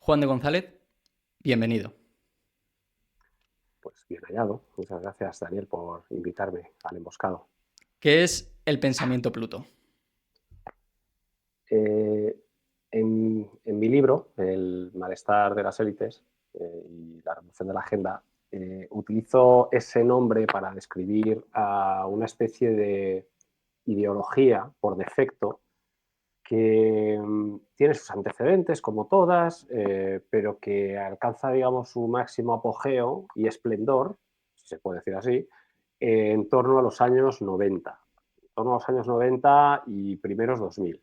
Juan de González, bienvenido. Pues bien hallado. Muchas gracias, Daniel, por invitarme al emboscado. ¿Qué es el pensamiento Pluto? Eh, en mi libro, El malestar de las élites y la revolución de la agenda, utilizo ese nombre para describir a una especie de ideología por defecto que tiene sus antecedentes, como todas, pero que alcanza, digamos, su máximo apogeo y esplendor, si se puede decir así, en torno a los años 90. En torno a los años 90 y primeros 2000,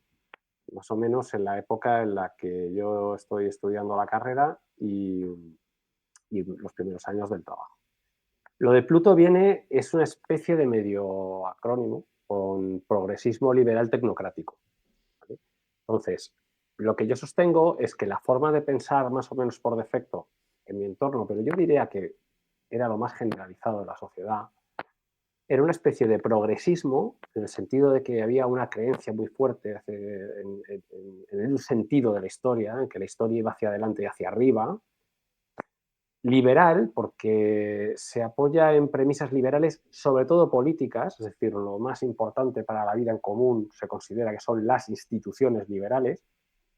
más o menos en la época en la que yo estoy estudiando la carrera y los primeros años del trabajo. Lo de Pluto viene, es una especie de medio acrónimo con progresismo liberal tecnocrático. ¿Vale? Entonces, lo que yo sostengo es que la forma de pensar más o menos por defecto en mi entorno, pero yo diría que era lo más generalizado de la sociedad, era una especie de progresismo, en el sentido de que había una creencia muy fuerte en un sentido de la historia, en que la historia iba hacia adelante y hacia arriba, liberal, porque se apoya en premisas liberales, sobre todo políticas, es decir, lo más importante para la vida en común se considera que son las instituciones liberales.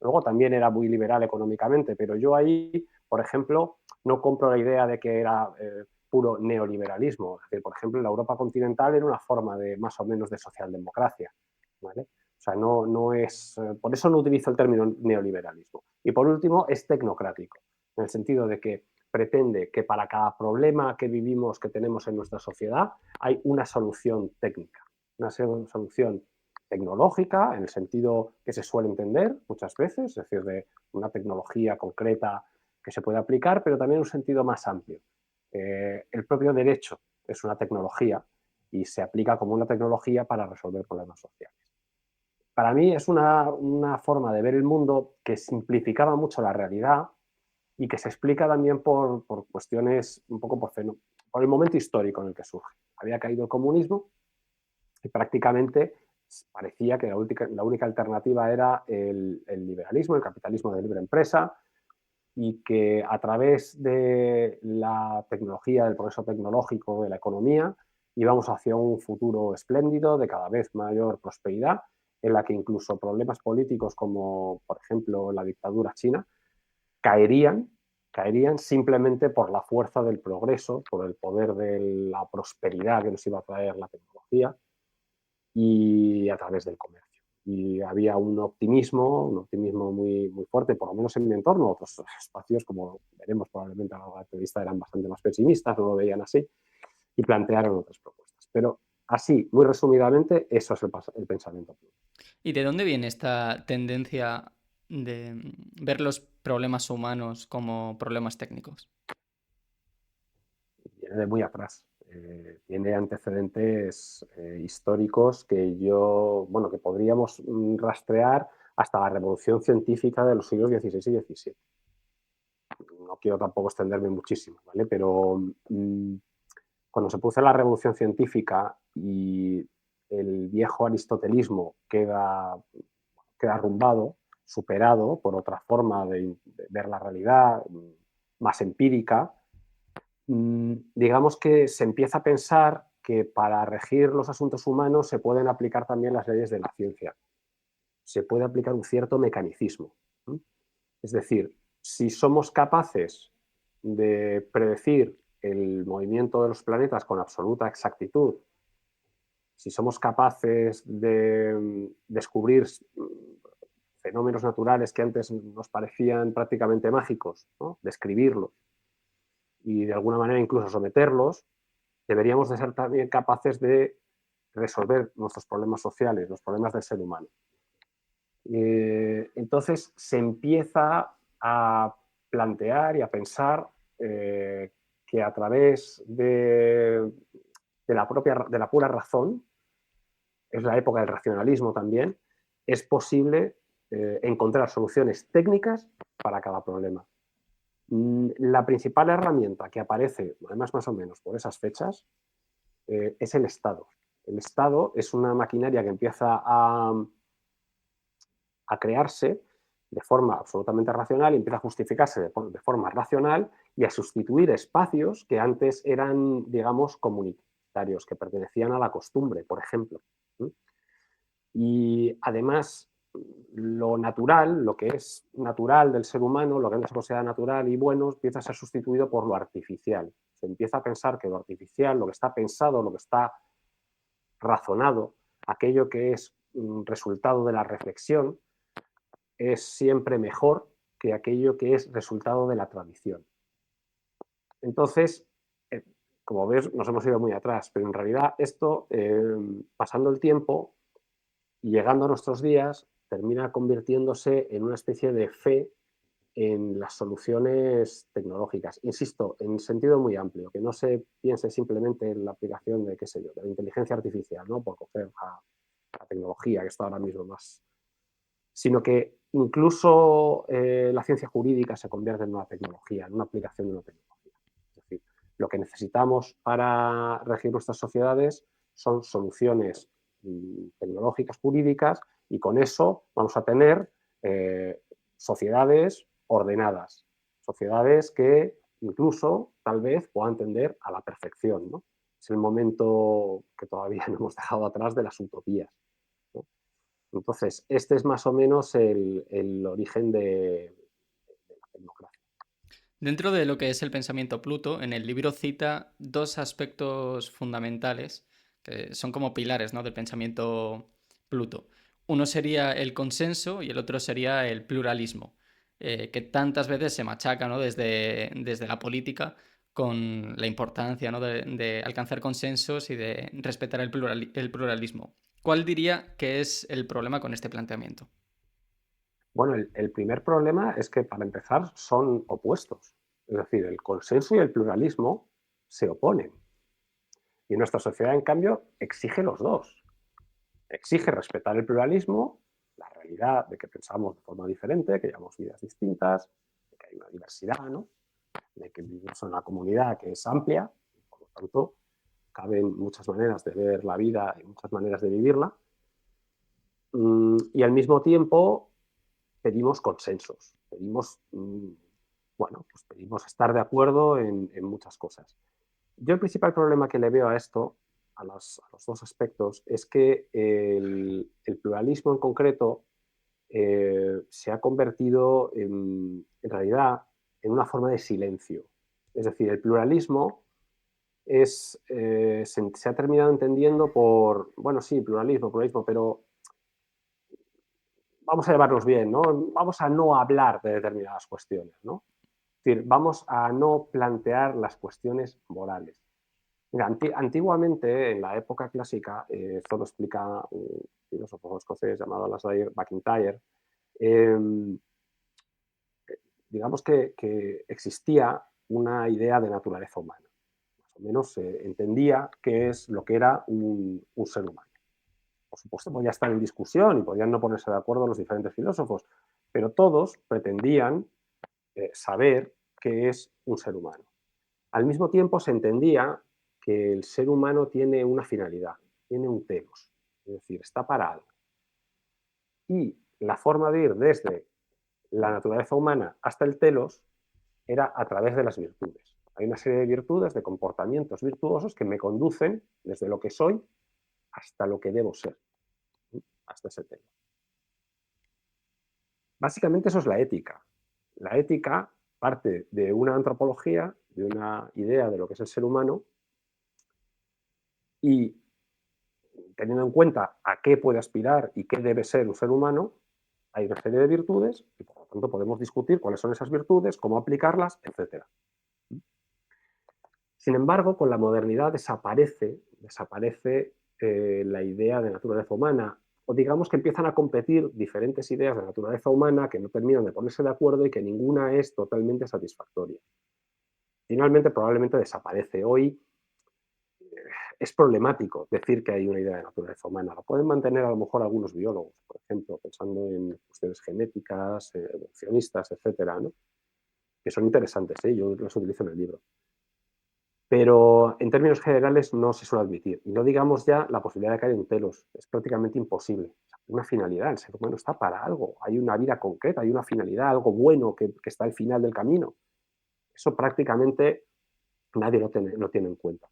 Luego también era muy liberal económicamente, pero yo ahí, por ejemplo, no compro la idea de que era puro neoliberalismo. Es decir, por ejemplo, la Europa continental era una forma de más o menos de socialdemocracia. ¿Vale? O sea, no es. Por eso no utilizo el término neoliberalismo. Y por último, es tecnocrático, en el sentido de que pretende que para cada problema que vivimos, que tenemos en nuestra sociedad, hay una solución técnica, una solución tecnológica, en el sentido que se suele entender muchas veces, es decir, de una tecnología concreta que se puede aplicar, pero también en un sentido más amplio. El propio derecho es una tecnología y se aplica como una tecnología para resolver problemas sociales. Para mí es una forma de ver el mundo que simplificaba mucho la realidad y que se explica también por cuestiones, un poco por el momento histórico en el que surge. Había caído el comunismo y prácticamente parecía que la única alternativa era el liberalismo, el capitalismo de libre empresa, y que a través de la tecnología, del progreso tecnológico, de la economía, íbamos hacia un futuro espléndido, de cada vez mayor prosperidad, en la que incluso problemas políticos como, por ejemplo, la dictadura china, caerían, caerían simplemente por la fuerza del progreso, por el poder de la prosperidad que nos iba a traer la tecnología y a través del comercio. Y había un optimismo muy, muy fuerte, por lo menos en mi entorno. Otros espacios, como veremos probablemente a la entrevista, eran bastante más pesimistas, no lo veían así y plantearon otras propuestas. Pero así, muy resumidamente, eso es el pensamiento. ¿Y de dónde viene esta tendencia de ver los problemas humanos como problemas técnicos? Viene de muy atrás. Tiene antecedentes históricos que bueno, que podríamos rastrear hasta la revolución científica de los siglos XVI y XVII. No quiero tampoco extenderme muchísimo, ¿vale? Pero cuando se produce la revolución científica y el viejo aristotelismo queda arrumbado, superado por otra forma de ver la realidad más empírica, digamos que se empieza a pensar que para regir los asuntos humanos se pueden aplicar también las leyes de la ciencia. Se puede aplicar un cierto mecanicismo. Es decir, si somos capaces de predecir el movimiento de los planetas con absoluta exactitud, si somos capaces de descubrir fenómenos naturales que antes nos parecían prácticamente mágicos, ¿no? Describirlos y de alguna manera incluso someterlos, deberíamos de ser también capaces de resolver nuestros problemas sociales, los problemas del ser humano. Entonces se empieza a plantear y a pensar que a través de la pura razón, es la época del racionalismo también, es posible encontrar soluciones técnicas para cada problema. La principal herramienta que aparece, además más o menos por esas fechas, es el Estado. El Estado es una maquinaria que empieza a crearse de forma absolutamente racional y empieza a justificarse de forma racional y a sustituir espacios que antes eran, digamos, comunitarios, que pertenecían a la costumbre, por ejemplo. Y además, lo natural, lo que es natural del ser humano, lo que antes se considera natural y bueno, empieza a ser sustituido por lo artificial. Se empieza a pensar que lo artificial, lo que está pensado, lo que está razonado, aquello que es resultado de la reflexión, es siempre mejor que aquello que es resultado de la tradición. Entonces, como ves, nos hemos ido muy atrás, pero en realidad esto, pasando el tiempo y llegando a nuestros días, termina convirtiéndose en una especie de fe en las soluciones tecnológicas. Insisto, en sentido muy amplio, que no se piense simplemente en la aplicación de, qué sé yo, de la inteligencia artificial, ¿no? Por coger la tecnología que está ahora mismo más, sino que incluso la ciencia jurídica se convierte en una tecnología, en una aplicación de una tecnología. Es decir, lo que necesitamos para regir nuestras sociedades son soluciones tecnológicas, jurídicas, y con eso vamos a tener sociedades ordenadas, sociedades que incluso tal vez puedan tender a la perfección, ¿no? Es el momento que todavía no hemos dejado atrás de las utopías, ¿no? Entonces, este es más o menos el origen de la tecnocracia. Dentro de lo que es el pensamiento Pluto, en el libro cita dos aspectos fundamentales que son como pilares, ¿no?, del pensamiento Pluto. Uno sería el consenso y el otro sería el pluralismo, que tantas veces se machaca, ¿no?, desde la política con la importancia, ¿no?, de alcanzar consensos y de respetar el pluralismo. ¿Cuál diría que es el problema con este planteamiento? Bueno, el primer problema es que, para empezar, son opuestos. Es decir, el consenso y el pluralismo se oponen. Y nuestra sociedad, en cambio, exige los dos. Exige respetar el pluralismo, la realidad de que pensamos de forma diferente, que llevamos vidas distintas, de que hay una diversidad, ¿no?, de que vivimos en una comunidad que es amplia, por lo tanto, caben muchas maneras de ver la vida y muchas maneras de vivirla. Y al mismo tiempo pedimos consensos, pedimos, bueno, pues pedimos estar de acuerdo en muchas cosas. Yo el principal problema que le veo a esto, a los dos aspectos, es que el pluralismo en concreto se ha convertido en realidad en una forma de silencio. Es decir, el pluralismo se ha terminado entendiendo por, bueno, sí, pluralismo, pero vamos a llevarnos bien, ¿no? Vamos a no hablar de determinadas cuestiones, ¿no? Es decir, vamos a no plantear las cuestiones morales. Mira, antiguamente, en la época clásica, esto lo explica un filósofo escocés llamado Alasdair MacIntyre, eh, digamos que existía una idea de naturaleza humana. Más o menos se entendía qué es lo que era un ser humano. Por supuesto, podía estar en discusión y podían no ponerse de acuerdo los diferentes filósofos, pero todos pretendían saber qué es un ser humano. Al mismo tiempo, se entendía que el ser humano tiene una finalidad, tiene un telos, es decir, está para algo. Y la forma de ir desde la naturaleza humana hasta el telos era a través de las virtudes. Hay una serie de virtudes, de comportamientos virtuosos que me conducen desde lo que soy hasta lo que debo ser, hasta ese telos. Básicamente eso es la ética. La ética parte de una antropología, de una idea de lo que es el ser humano, y teniendo en cuenta a qué puede aspirar y qué debe ser un ser humano, hay una serie de virtudes y por lo tanto podemos discutir cuáles son esas virtudes, cómo aplicarlas, etc. Sin embargo, con la modernidad desaparece la idea de naturaleza humana, o digamos que empiezan a competir diferentes ideas de naturaleza humana que no terminan de ponerse de acuerdo y que ninguna es totalmente satisfactoria. Finalmente, probablemente desaparece. Hoy es problemático decir que hay una idea de naturaleza humana. Lo pueden mantener a lo mejor algunos biólogos, por ejemplo, pensando en cuestiones genéticas, evolucionistas, etcétera, ¿no?, que son interesantes, ¿eh? Yo los utilizo en el libro. pero en términos generales no se suele admitir. Y no digamos ya la posibilidad de caer en telos, es prácticamente imposible. Una finalidad, el ser humano está para algo, hay una vida concreta, hay una finalidad, algo bueno que está al final del camino. Eso prácticamente nadie lo tiene en cuenta.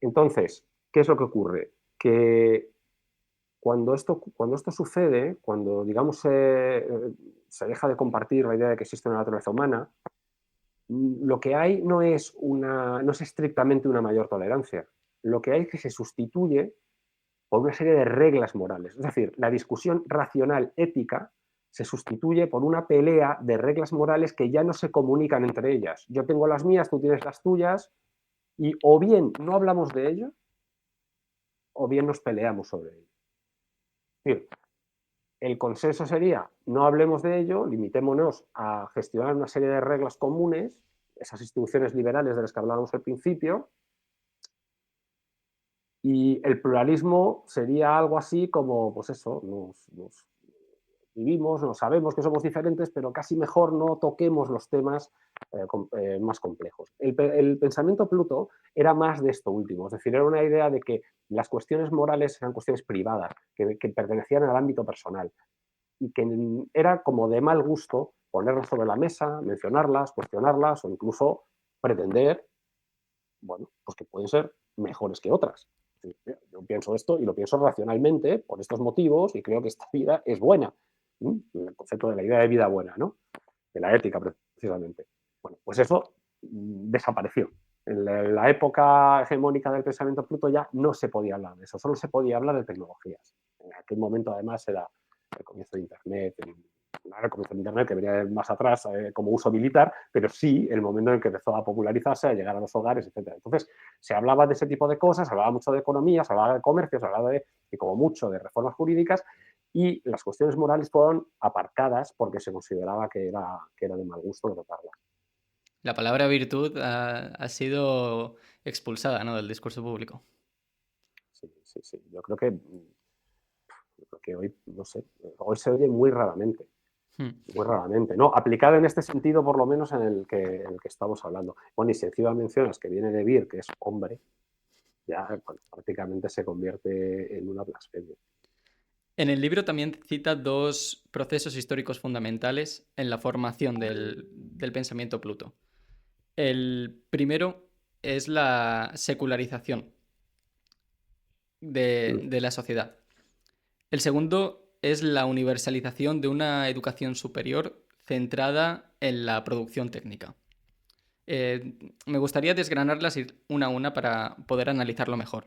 Entonces, ¿qué es lo que ocurre? Que cuando esto sucede, cuando digamos se deja de compartir la idea de que existe una naturaleza humana, lo que hay no es estrictamente una mayor tolerancia. Lo que hay es que se sustituye por una serie de reglas morales. Es decir, la discusión racional ética se sustituye por una pelea de reglas morales que ya no se comunican entre ellas. Yo tengo las mías, tú tienes las tuyas, y o bien no hablamos de ello, o bien nos peleamos sobre ello. Es decir, el consenso sería, no hablemos de ello, limitémonos a gestionar una serie de reglas comunes, esas instituciones liberales de las que hablábamos al principio, y el pluralismo sería algo así como, pues eso, nos vivimos, no sabemos que somos diferentes, pero casi mejor no toquemos los temas más complejos. El pensamiento Pluto era más de esto último, es decir, era una idea de que las cuestiones morales eran cuestiones privadas, que pertenecían al ámbito personal, y que era como de mal gusto ponerlas sobre la mesa, mencionarlas, cuestionarlas o incluso pretender, bueno, pues que pueden ser mejores que otras. Yo pienso esto y lo pienso racionalmente por estos motivos y creo que esta vida es buena. El concepto de la idea de vida buena, ¿no? De la ética, precisamente. Bueno, pues eso desapareció. En la época hegemónica del pensamiento Pluto ya no se podía hablar de eso, solo se podía hablar de tecnologías. En aquel momento, además, era el comienzo de Internet, el comienzo de Internet que venía más atrás como uso militar, pero sí el momento en el que empezó a popularizarse, a llegar a los hogares, etc. Entonces, se hablaba de ese tipo de cosas, se hablaba mucho de economía, se hablaba de comercio, se hablaba y como mucho de reformas jurídicas, y las cuestiones morales fueron aparcadas porque se consideraba que era de mal gusto tratarlas. La palabra virtud ha sido expulsada, ¿no?, del discurso público. Sí, sí, sí. Yo creo que hoy, no sé, hoy se oye muy raramente. Hmm. Muy raramente, ¿no? Aplicada en este sentido, por lo menos en el que estamos hablando. Bueno, y si encima mencionas que viene de vir, que es hombre, ya bueno, prácticamente se convierte en una blasfemia. En el libro también cita dos procesos históricos fundamentales en la formación del pensamiento Pluto. El primero es la secularización de la sociedad. El segundo es la universalización de una educación superior centrada en la producción técnica. Me gustaría desgranarlas una a una para poder analizarlo mejor.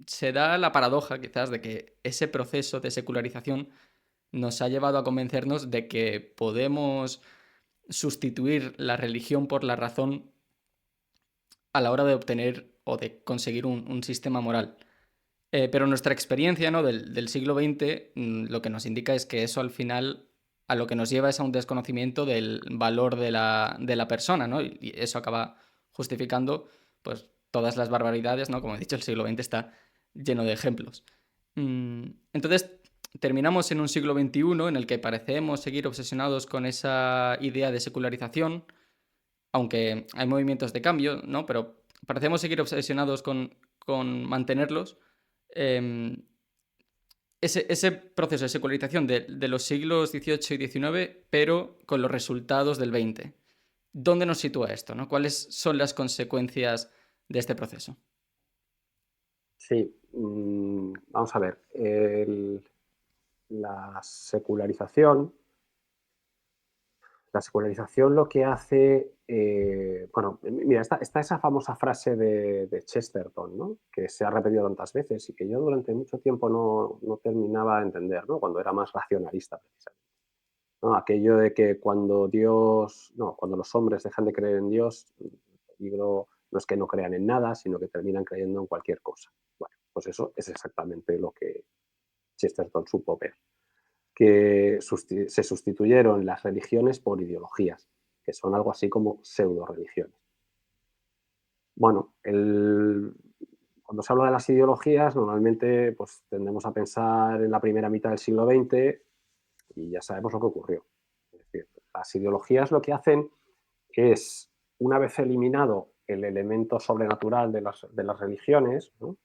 Se da la paradoja, quizás, de que ese proceso de secularización nos ha llevado a convencernos de que podemos sustituir la religión por la razón a la hora de obtener o de conseguir un sistema moral. Pero nuestra experiencia, ¿no?, del siglo XX lo que nos indica es que eso al final a lo que nos lleva es a un desconocimiento del valor de la persona, ¿no? Y eso acaba justificando pues, todas las barbaridades, ¿no? Como he dicho, el siglo XX está lleno de ejemplos. Entonces, terminamos en un siglo XXI en el que parecemos seguir obsesionados con esa idea de secularización, aunque hay movimientos de cambio, ¿no? Pero parecemos seguir obsesionados con mantenerlos. Ese proceso de secularización de los siglos XVIII y XIX, pero con los resultados del XX. ¿Dónde nos sitúa esto, ¿no? ¿Cuáles son las consecuencias de este proceso? Sí, vamos a ver. La secularización La secularización lo que hace, bueno, mira, está esa famosa frase de Chesterton, ¿no? Que se ha repetido tantas veces y que yo durante mucho tiempo no terminaba de entender, ¿no? Cuando era más racionalista, precisamente, ¿no? Aquello de que cuando los hombres dejan de creer en Dios, el peligro no es que no crean en nada, sino que terminan creyendo en cualquier cosa. Bueno, pues eso es exactamente lo que Chesterton supo ver, que se sustituyeron las religiones por ideologías, que son algo así como pseudo-religiones. Bueno, cuando se habla de las ideologías, normalmente pues, tendemos a pensar en la primera mitad del siglo XX y ya sabemos lo que ocurrió. Es decir, las ideologías lo que hacen es, una vez eliminado el elemento sobrenatural de las religiones, ¿no?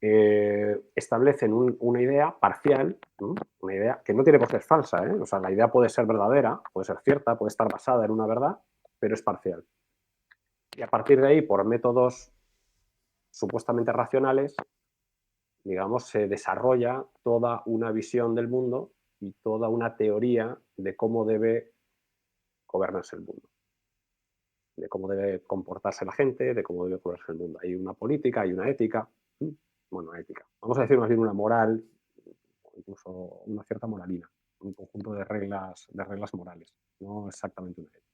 Establecen una idea parcial, ¿no? Una idea que no tiene por qué ser falsa, ¿eh? O sea, la idea puede ser verdadera, puede ser cierta, puede estar basada en una verdad, pero es parcial. Y a partir de ahí, por métodos supuestamente racionales, digamos, se desarrolla toda una visión del mundo y toda una teoría de cómo debe gobernarse el mundo, de cómo debe comportarse la gente, de cómo debe gobernarse el mundo. Hay una política, hay una ética, bueno, ética. Vamos a decir más bien una moral, incluso una cierta moralina, un conjunto de reglas morales, no exactamente una ética.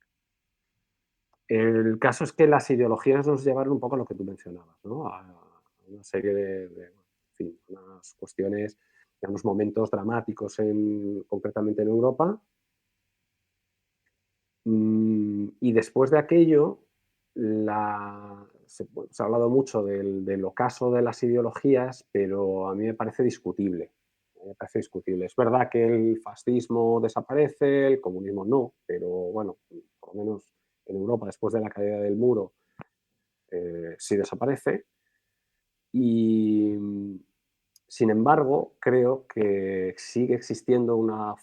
El caso es que las ideologías nos llevaron un poco a lo que tú mencionabas, ¿no? A una serie en fin, unas cuestiones, a unos momentos dramáticos concretamente en Europa. Y después de aquello, se ha hablado mucho del ocaso de las ideologías, pero a mí me parece discutible. Me parece discutible. Es verdad que el fascismo desaparece, el comunismo no, pero bueno, por lo menos en Europa, después de la caída del muro, sí desaparece. Y sin embargo, creo que sigue existiendo una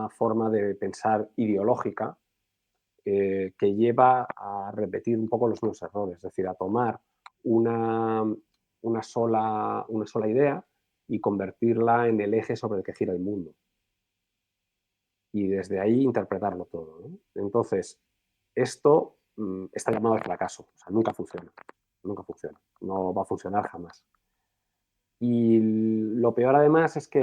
forma de pensar ideológica que lleva a repetir un poco los mismos errores, es decir, a tomar una, una sola idea y convertirla en el eje sobre el que gira el mundo. Y desde ahí interpretarlo todo, ¿no? Entonces, esto está llamado al fracaso, o sea, nunca funciona, nunca funciona, no va a funcionar jamás. Y lo peor además es que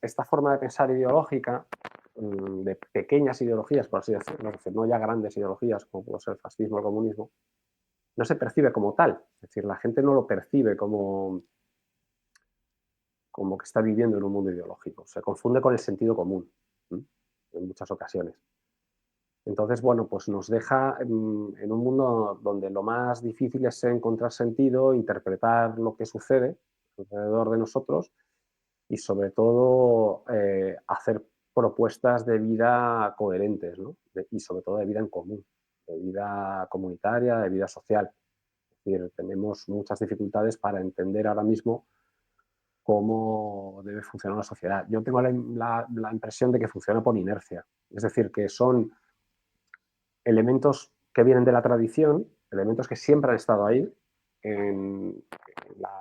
esta forma de pensar ideológica, de pequeñas ideologías, por así decirlo, es decir, no ya grandes ideologías como puede ser el fascismo o el comunismo, no se percibe como tal. Es decir, la gente no lo percibe como que está viviendo en un mundo ideológico. Se confunde con el sentido común, ¿sí? En muchas ocasiones. Entonces, bueno, pues nos deja en un mundo donde lo más difícil es encontrar sentido, interpretar lo que sucede alrededor de nosotros y sobre todo hacer propuestas de vida coherentes, ¿no? Y sobre todo de vida en común, de vida comunitaria, de vida social. Es decir, tenemos muchas dificultades para entender ahora mismo cómo debe funcionar la sociedad. Yo tengo la impresión de que funciona por inercia, es decir, que son elementos que vienen de la tradición, elementos que siempre han estado ahí en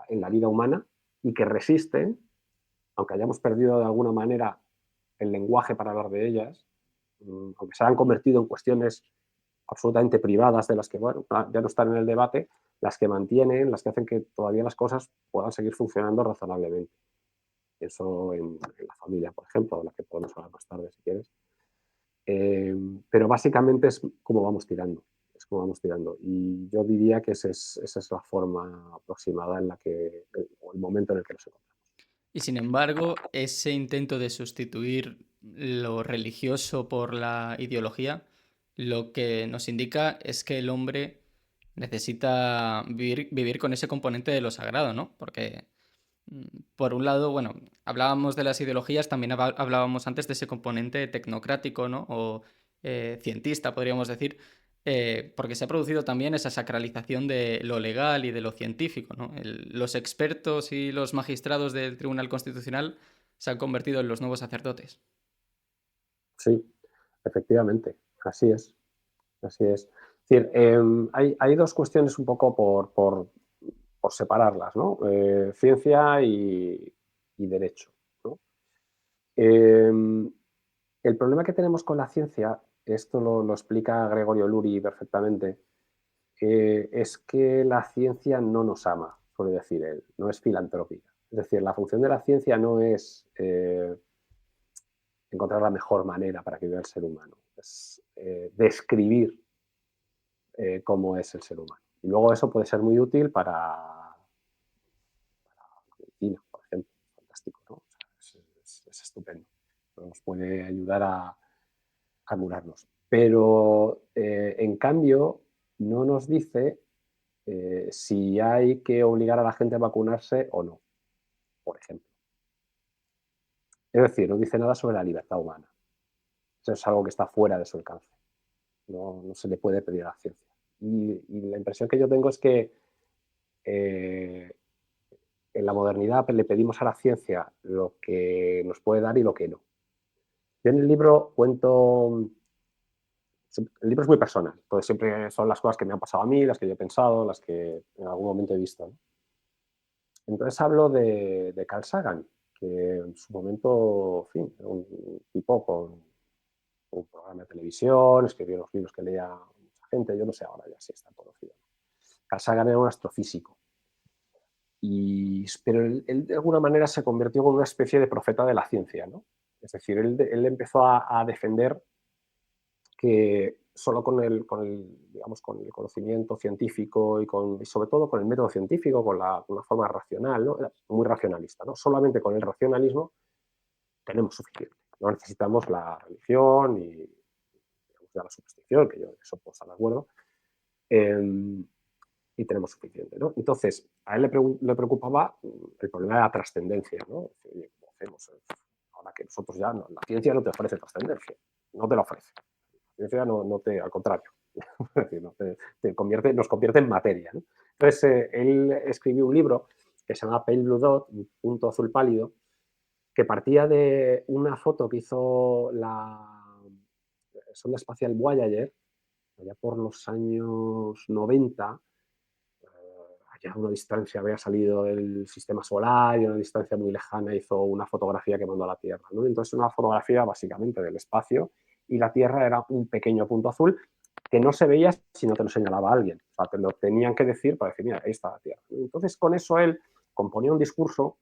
la vida humana y que resisten, aunque hayamos perdido de alguna manera el lenguaje para hablar de ellas, aunque se han convertido en cuestiones absolutamente privadas de las que, bueno, ya no están en el debate, las que mantienen, las que hacen que todavía las cosas puedan seguir funcionando razonablemente. Eso en la familia, por ejemplo, de la que podemos hablar más tarde si quieres. Pero básicamente es como vamos tirando. Es como vamos tirando. Y yo diría que esa es la forma aproximada en la que, o el momento en el que nos encontramos. Y sin embargo, ese intento de sustituir lo religioso por la ideología, lo que nos indica es que el hombre necesita vivir con ese componente de lo sagrado, ¿no? Porque, mm, por un lado, bueno, hablábamos de las ideologías, también hablábamos antes de ese componente tecnocrático, ¿no? O cientista, podríamos decir, porque se ha producido también esa sacralización de lo legal y de lo científico, ¿no? Los expertos y los magistrados del Tribunal Constitucional se han convertido en los nuevos sacerdotes. Sí, efectivamente, así es. Así es. Es decir, hay dos cuestiones un poco por separarlas, ¿no? Ciencia y derecho, ¿no? Eh, el problema que tenemos con la ciencia, esto lo explica Gregorio Luri perfectamente, es que la ciencia no nos ama, suele decir él, no es filantrópica. Es decir, la función de la ciencia no es encontrar la mejor manera para que viva el ser humano, es describir cómo es el ser humano. Y luego eso puede ser muy útil para medicina, por ejemplo. Fantástico, ¿no? O sea, es estupendo. Nos puede ayudar a curarnos. Pero, en cambio, no nos dice si hay que obligar a la gente a vacunarse o no, por ejemplo. Es decir, no dice nada sobre la libertad humana. Eso es algo que está fuera de su alcance. No se le puede pedir a la ciencia. y la impresión que yo tengo es que eh, en la modernidad le pedimos a la ciencia lo que nos puede dar y lo que no. Yo en el libro cuento, el libro es muy personal, entonces siempre son las cosas que me han pasado a mí, las que yo he pensado, las que en algún momento he visto, ¿no? Entonces hablo de Carl Sagan, que en su momento, en fin, era un tipo con un programa de televisión, escribió los libros que leía mucha gente, yo no sé ahora ya si está conocido. Carl Sagan era un astrofísico, pero él de alguna manera se convirtió en una especie de profeta de la ciencia, ¿no? Es decir, él empezó a defender que solo digamos, con el conocimiento científico y sobre todo con el método científico, con una forma racional, ¿no? Era muy racionalista, ¿no? Solamente con el racionalismo tenemos suficiente. No necesitamos la religión y digamos, ya la superstición, que yo eso pues de acuerdo, y tenemos suficiente, ¿no? Entonces, a él le preocupaba el problema de la trascendencia, ¿no? Oye, ¿cómo hacemos? Ahora que nosotros ya, la ciencia no te ofrece trascendencia, no te la ofrece. La ciencia no te, al contrario, es decir, nos convierte en materia, ¿no? Entonces, él escribió un libro que se llama Pale Blue Dot, un punto azul pálido, que partía de una foto que hizo la sonda espacial Voyager, allá por los años 90, allá a una distancia, había salido del sistema solar y a una distancia muy lejana hizo una fotografía que mandó a la Tierra, ¿no? Entonces, una fotografía básicamente del espacio y la Tierra era un pequeño punto azul que no se veía si no te lo señalaba alguien. O sea, te lo tenían que decir para decir, mira, ahí está la Tierra. Entonces, con eso él componía un discurso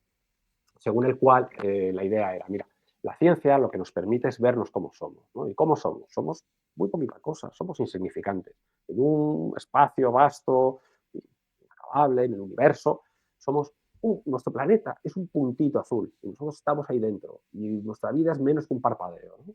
según el cual la idea era, mira, la ciencia lo que nos permite es vernos como somos, ¿no? ¿Y cómo somos? Somos muy poquita cosa, somos insignificantes. En un espacio vasto, inacabable, en el universo, nuestro planeta es un puntito azul y nosotros estamos ahí dentro y nuestra vida es menos que un parpadeo, ¿no?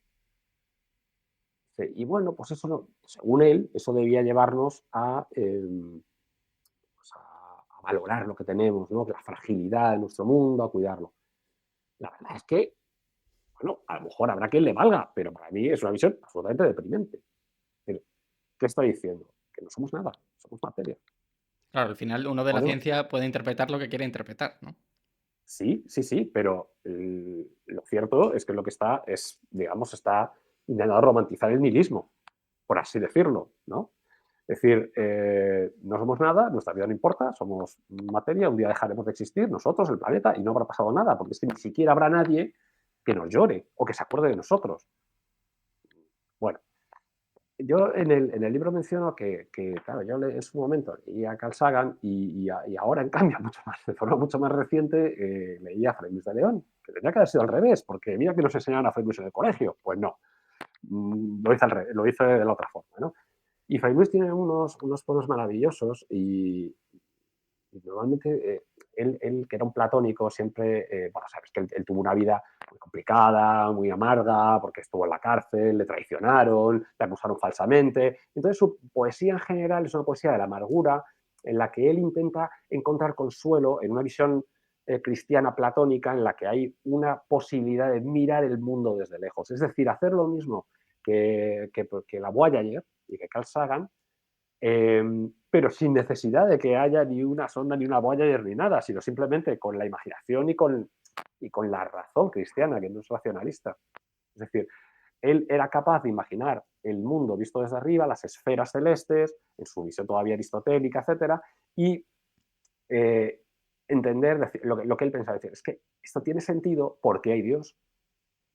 Y bueno, pues eso, según él, eso debía llevarnos pues a valorar lo que tenemos, ¿no? La fragilidad de nuestro mundo, a cuidarlo. La verdad es que, bueno, a lo mejor habrá quien le valga, pero para mí es una visión absolutamente deprimente. Pero, ¿qué está diciendo? Que no somos nada, somos materia. Claro, al final uno de la Bueno, ciencia puede interpretar lo que quiere interpretar, ¿no? sí, sí, sí, pero lo cierto es que lo que está es, digamos, está intentando romantizar el nihilismo, por así decirlo, ¿no? Es decir, no somos nada, nuestra vida no importa, somos materia, un día dejaremos de existir, nosotros, el planeta, y no habrá pasado nada, porque es que ni siquiera habrá nadie que nos llore o que se acuerde de nosotros. Bueno, yo en el libro menciono que claro, yo en su momento leía a Carl Sagan y ahora, en cambio, de forma mucho más reciente, leía a Fray Luis de León, que tenía que haber sido al revés, porque mira que nos enseñaban a Fray Luis en el colegio. Pues no, lo hice al revés, lo hice de la otra forma, ¿no? Y Fray Luis tiene unos poemas maravillosos y normalmente él, que era un platónico, siempre, bueno, sabes que él tuvo una vida muy complicada, muy amarga, porque estuvo en la cárcel, le traicionaron, le acusaron falsamente. Entonces su poesía en general es una poesía de la amargura, en la que él intenta encontrar consuelo en una visión cristiana platónica en la que hay una posibilidad de mirar el mundo desde lejos. Es decir, hacer lo mismo que la Voyager y que Carl Sagan, pero sin necesidad de que haya ni una sonda, ni una Voyager, ni nada, sino simplemente con la imaginación y con la razón cristiana, que no es racionalista. Es decir, él era capaz de imaginar el mundo visto desde arriba, las esferas celestes, en su visión todavía aristotélica, etcétera, y eh, entender lo que él pensaba, decir, es que esto tiene sentido porque hay Dios.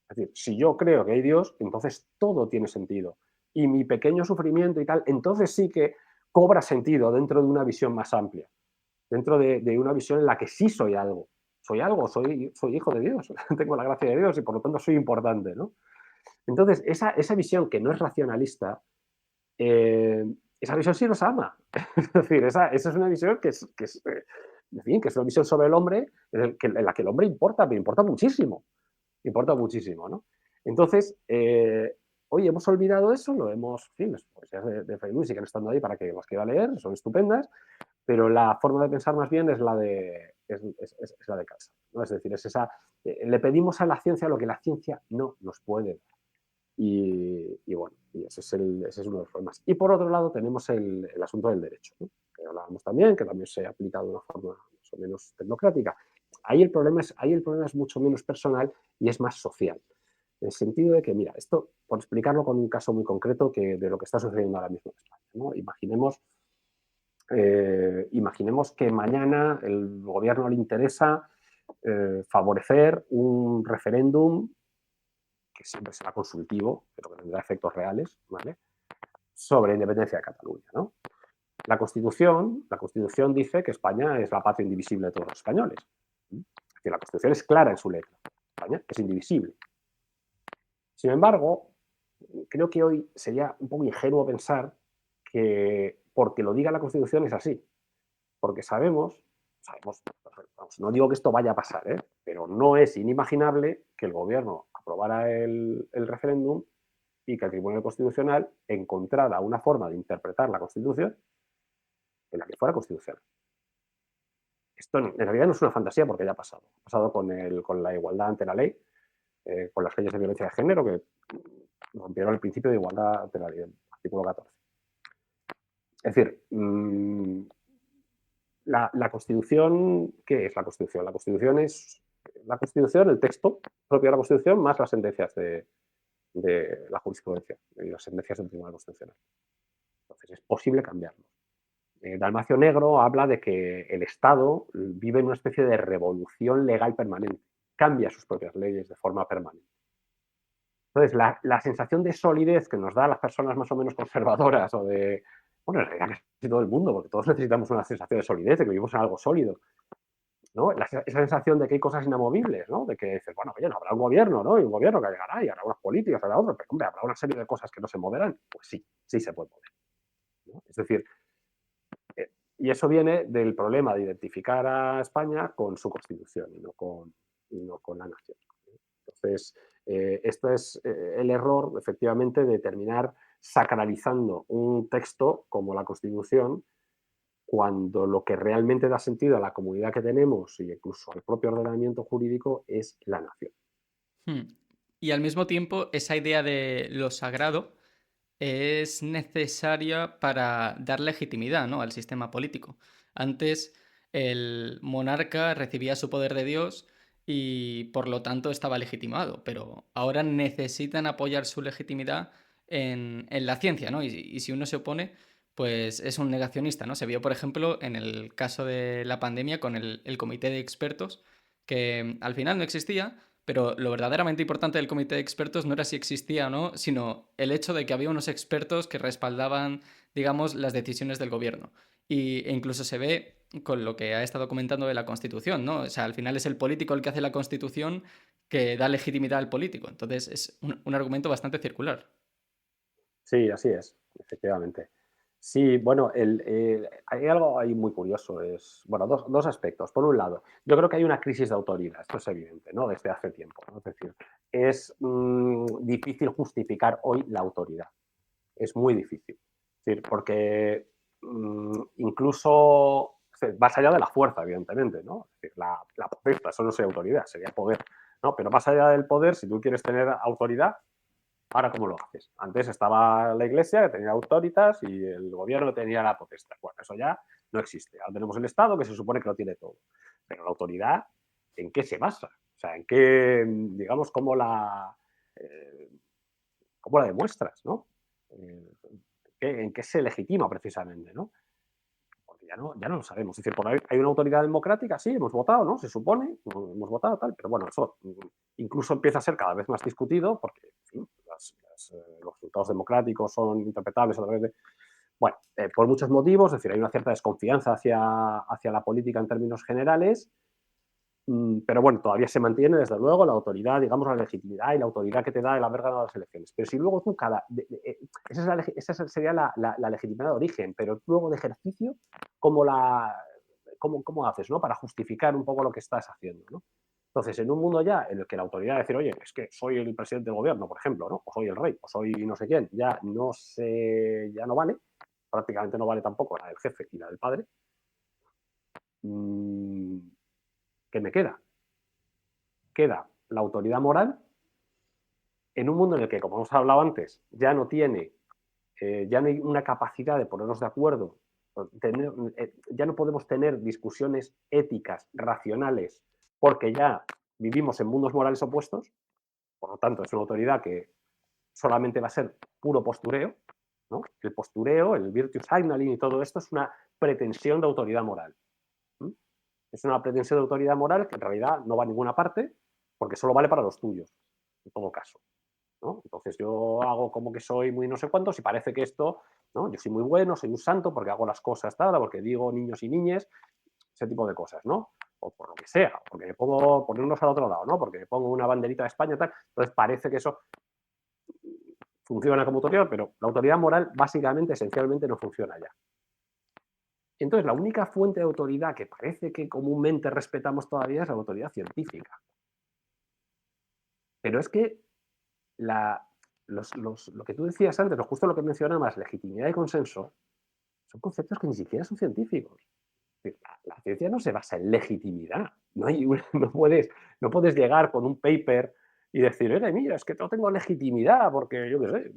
Es decir, si yo creo que hay Dios, entonces todo tiene sentido. Y mi pequeño sufrimiento y tal, entonces sí que cobra sentido dentro de una visión más amplia, dentro de una visión en la que sí soy algo. Soy algo, soy hijo de Dios, tengo la gracia de Dios y por lo tanto soy importante, ¿no? Entonces, esa visión que no es racionalista, esa visión sí nos ama. Es decir, esa es una visión en fin, que es una visión sobre el hombre en la que el hombre importa, pero importa muchísimo, ¿no? Entonces, hoy hemos olvidado eso, lo hemos, en fin, las poesías de Fray Luis siguen estando ahí para que las quiera leer, son estupendas, pero la forma de pensar más bien es la es la de Calza, ¿no? Es decir, le pedimos a la ciencia lo que la ciencia no nos puede dar. Y bueno, y ese es uno de los problemas. Y por otro lado tenemos el asunto del derecho, ¿no? Que hablábamos también, que también se ha aplicado de una forma más o menos tecnocrática. Ahí el problema es mucho menos personal y es más social. En el sentido de que, mira, esto, por explicarlo con un caso muy concreto de lo que está sucediendo ahora mismo en España, ¿no? Imaginemos que mañana el gobierno le interesa favorecer un referéndum que siempre será consultivo, pero que tendrá efectos reales, ¿vale? Sobre la independencia de Cataluña, ¿no? La Constitución dice que España es la patria indivisible de todos los españoles. Es decir, la Constitución es clara en su letra. España es indivisible. Sin embargo, creo que hoy sería un poco ingenuo pensar que porque lo diga la Constitución es así. Porque vamos, no digo que esto vaya a pasar, pero no es inimaginable que el gobierno aprobara el referéndum y que el Tribunal Constitucional encontrara una forma de interpretar la Constitución en la que fuera constitucional. Esto en realidad no es una fantasía porque ya ha pasado. Ha pasado con la igualdad ante la ley, con las leyes de violencia de género que rompieron el principio de igualdad ante la ley, el artículo 14. Es decir, la Constitución, ¿qué es la Constitución? La Constitución, el texto propio de la Constitución, más las sentencias de la jurisprudencia y las sentencias del Tribunal Constitucional. Entonces, es posible cambiarlo. Dalmacio Negro habla de que el Estado vive en una especie de revolución legal permanente, cambia sus propias leyes de forma permanente. Entonces, la sensación de solidez que nos da a las personas más o menos conservadoras o de, bueno, en realidad casi todo el mundo, porque todos necesitamos una sensación de solidez, de que vivimos en algo sólido, ¿no? Esa sensación de que hay cosas inamovibles, ¿no? De que dices, bueno, oye, no habrá un gobierno, ¿no? Y un gobierno que llegará y habrá unas políticas, habrá otros, pero hombre, habrá una serie de cosas que no se moverán. Pues sí, sí se puede mover, ¿no? Es decir, y eso viene del problema de identificar a España con su constitución y no con la nación. Entonces, esto es el error, efectivamente, de terminar sacralizando un texto como la Constitución cuando lo que realmente da sentido a la comunidad que tenemos e incluso al propio ordenamiento jurídico es la nación. Hmm. Y al mismo tiempo, esa idea de lo sagrado es necesaria para dar legitimidad, ¿no?, al sistema político. Antes, el monarca recibía su poder de Dios y por lo tanto estaba legitimado, pero ahora necesitan apoyar su legitimidad en la ciencia, ¿no? Y si uno se opone, pues es un negacionista, ¿no? Se vio, por ejemplo, en el caso de la pandemia con el comité de expertos, que al final no existía, pero lo verdaderamente importante del comité de expertos no era si existía o no, sino el hecho de que había unos expertos que respaldaban, digamos, las decisiones del gobierno. E incluso se ve con lo que ha estado comentando de la Constitución, ¿no? O sea, al final es el político el que hace la Constitución que da legitimidad al político. Entonces es un argumento bastante circular. Sí, así es, efectivamente. Sí, bueno, hay algo ahí muy curioso, bueno, dos aspectos. Por un lado, yo creo que hay una crisis de autoridad, esto es evidente, ¿no? Desde hace tiempo, ¿no? Es decir, es difícil justificar hoy la autoridad, es muy difícil. Es decir, porque incluso más allá de la fuerza, evidentemente, ¿no? Es decir, la potestad, eso no sería autoridad, sería poder, ¿no? Pero más allá del poder, si tú quieres tener autoridad, ahora, ¿cómo lo haces? Antes estaba la iglesia, que tenía autoritas, y el gobierno tenía la potestad. Bueno, eso ya no existe. Ahora tenemos el Estado, que se supone que lo tiene todo. Pero la autoridad, ¿en qué se basa? O sea, ¿en qué, digamos, eh, cómo la demuestras, ¿no? ¿En qué se legitima precisamente, ¿no? Porque ya no lo sabemos. Es decir, hay una autoridad democrática, sí, hemos votado, ¿no? Se supone, hemos votado tal, pero bueno, eso incluso empieza a ser cada vez más discutido porque, en fin, los resultados democráticos son interpretables a través de... Bueno, por muchos motivos, es decir, hay una cierta desconfianza hacia la política en términos generales, pero bueno, todavía se mantiene, desde luego, la autoridad, digamos, la legitimidad y la autoridad que te da el haber ganado las elecciones. Pero si luego tú esa sería la legitimidad de origen, pero luego de ejercicio, ¿cómo, cómo haces, ¿no? Para justificar un poco lo que estás haciendo, ¿no? Entonces, en un mundo ya en el que la autoridad de decir, oye, es que soy el presidente del gobierno, por ejemplo, ¿no? O soy el rey, o soy no sé quién, ya no vale, prácticamente no vale tampoco la del jefe y la del padre. ¿Qué me queda? Queda la autoridad moral, en un mundo en el que, como hemos hablado antes, ya no hay una capacidad de ponernos de acuerdo, ya no podemos tener discusiones éticas, racionales, porque ya vivimos en mundos morales opuestos, por lo tanto, es una autoridad que solamente va a ser puro postureo, ¿no? El postureo, el virtue signaling y todo esto es una pretensión de autoridad moral. ¿Sí? Es una pretensión de autoridad moral que en realidad no va a ninguna parte porque solo vale para los tuyos, en todo caso. ¿No? Entonces yo hago como que soy muy no sé cuántos y parece que esto, ¿no? Yo soy muy bueno, soy un santo porque hago las cosas tal, porque digo niños y niñas, ese tipo de cosas, ¿no? O por lo que sea, porque me pongo ponernos al otro lado, ¿no? Porque me pongo una banderita de España tal, entonces parece que eso funciona como autoridad, pero la autoridad moral básicamente, esencialmente no funciona ya. Entonces la única fuente de autoridad que parece que comúnmente respetamos todavía es la autoridad científica. Pero es que lo que tú decías antes, justo lo que mencionabas, legitimidad y consenso, son conceptos que ni siquiera son científicos. La ciencia no se basa en legitimidad. No puedes llegar con un paper y decir, mira, es que no tengo legitimidad porque yo qué sé.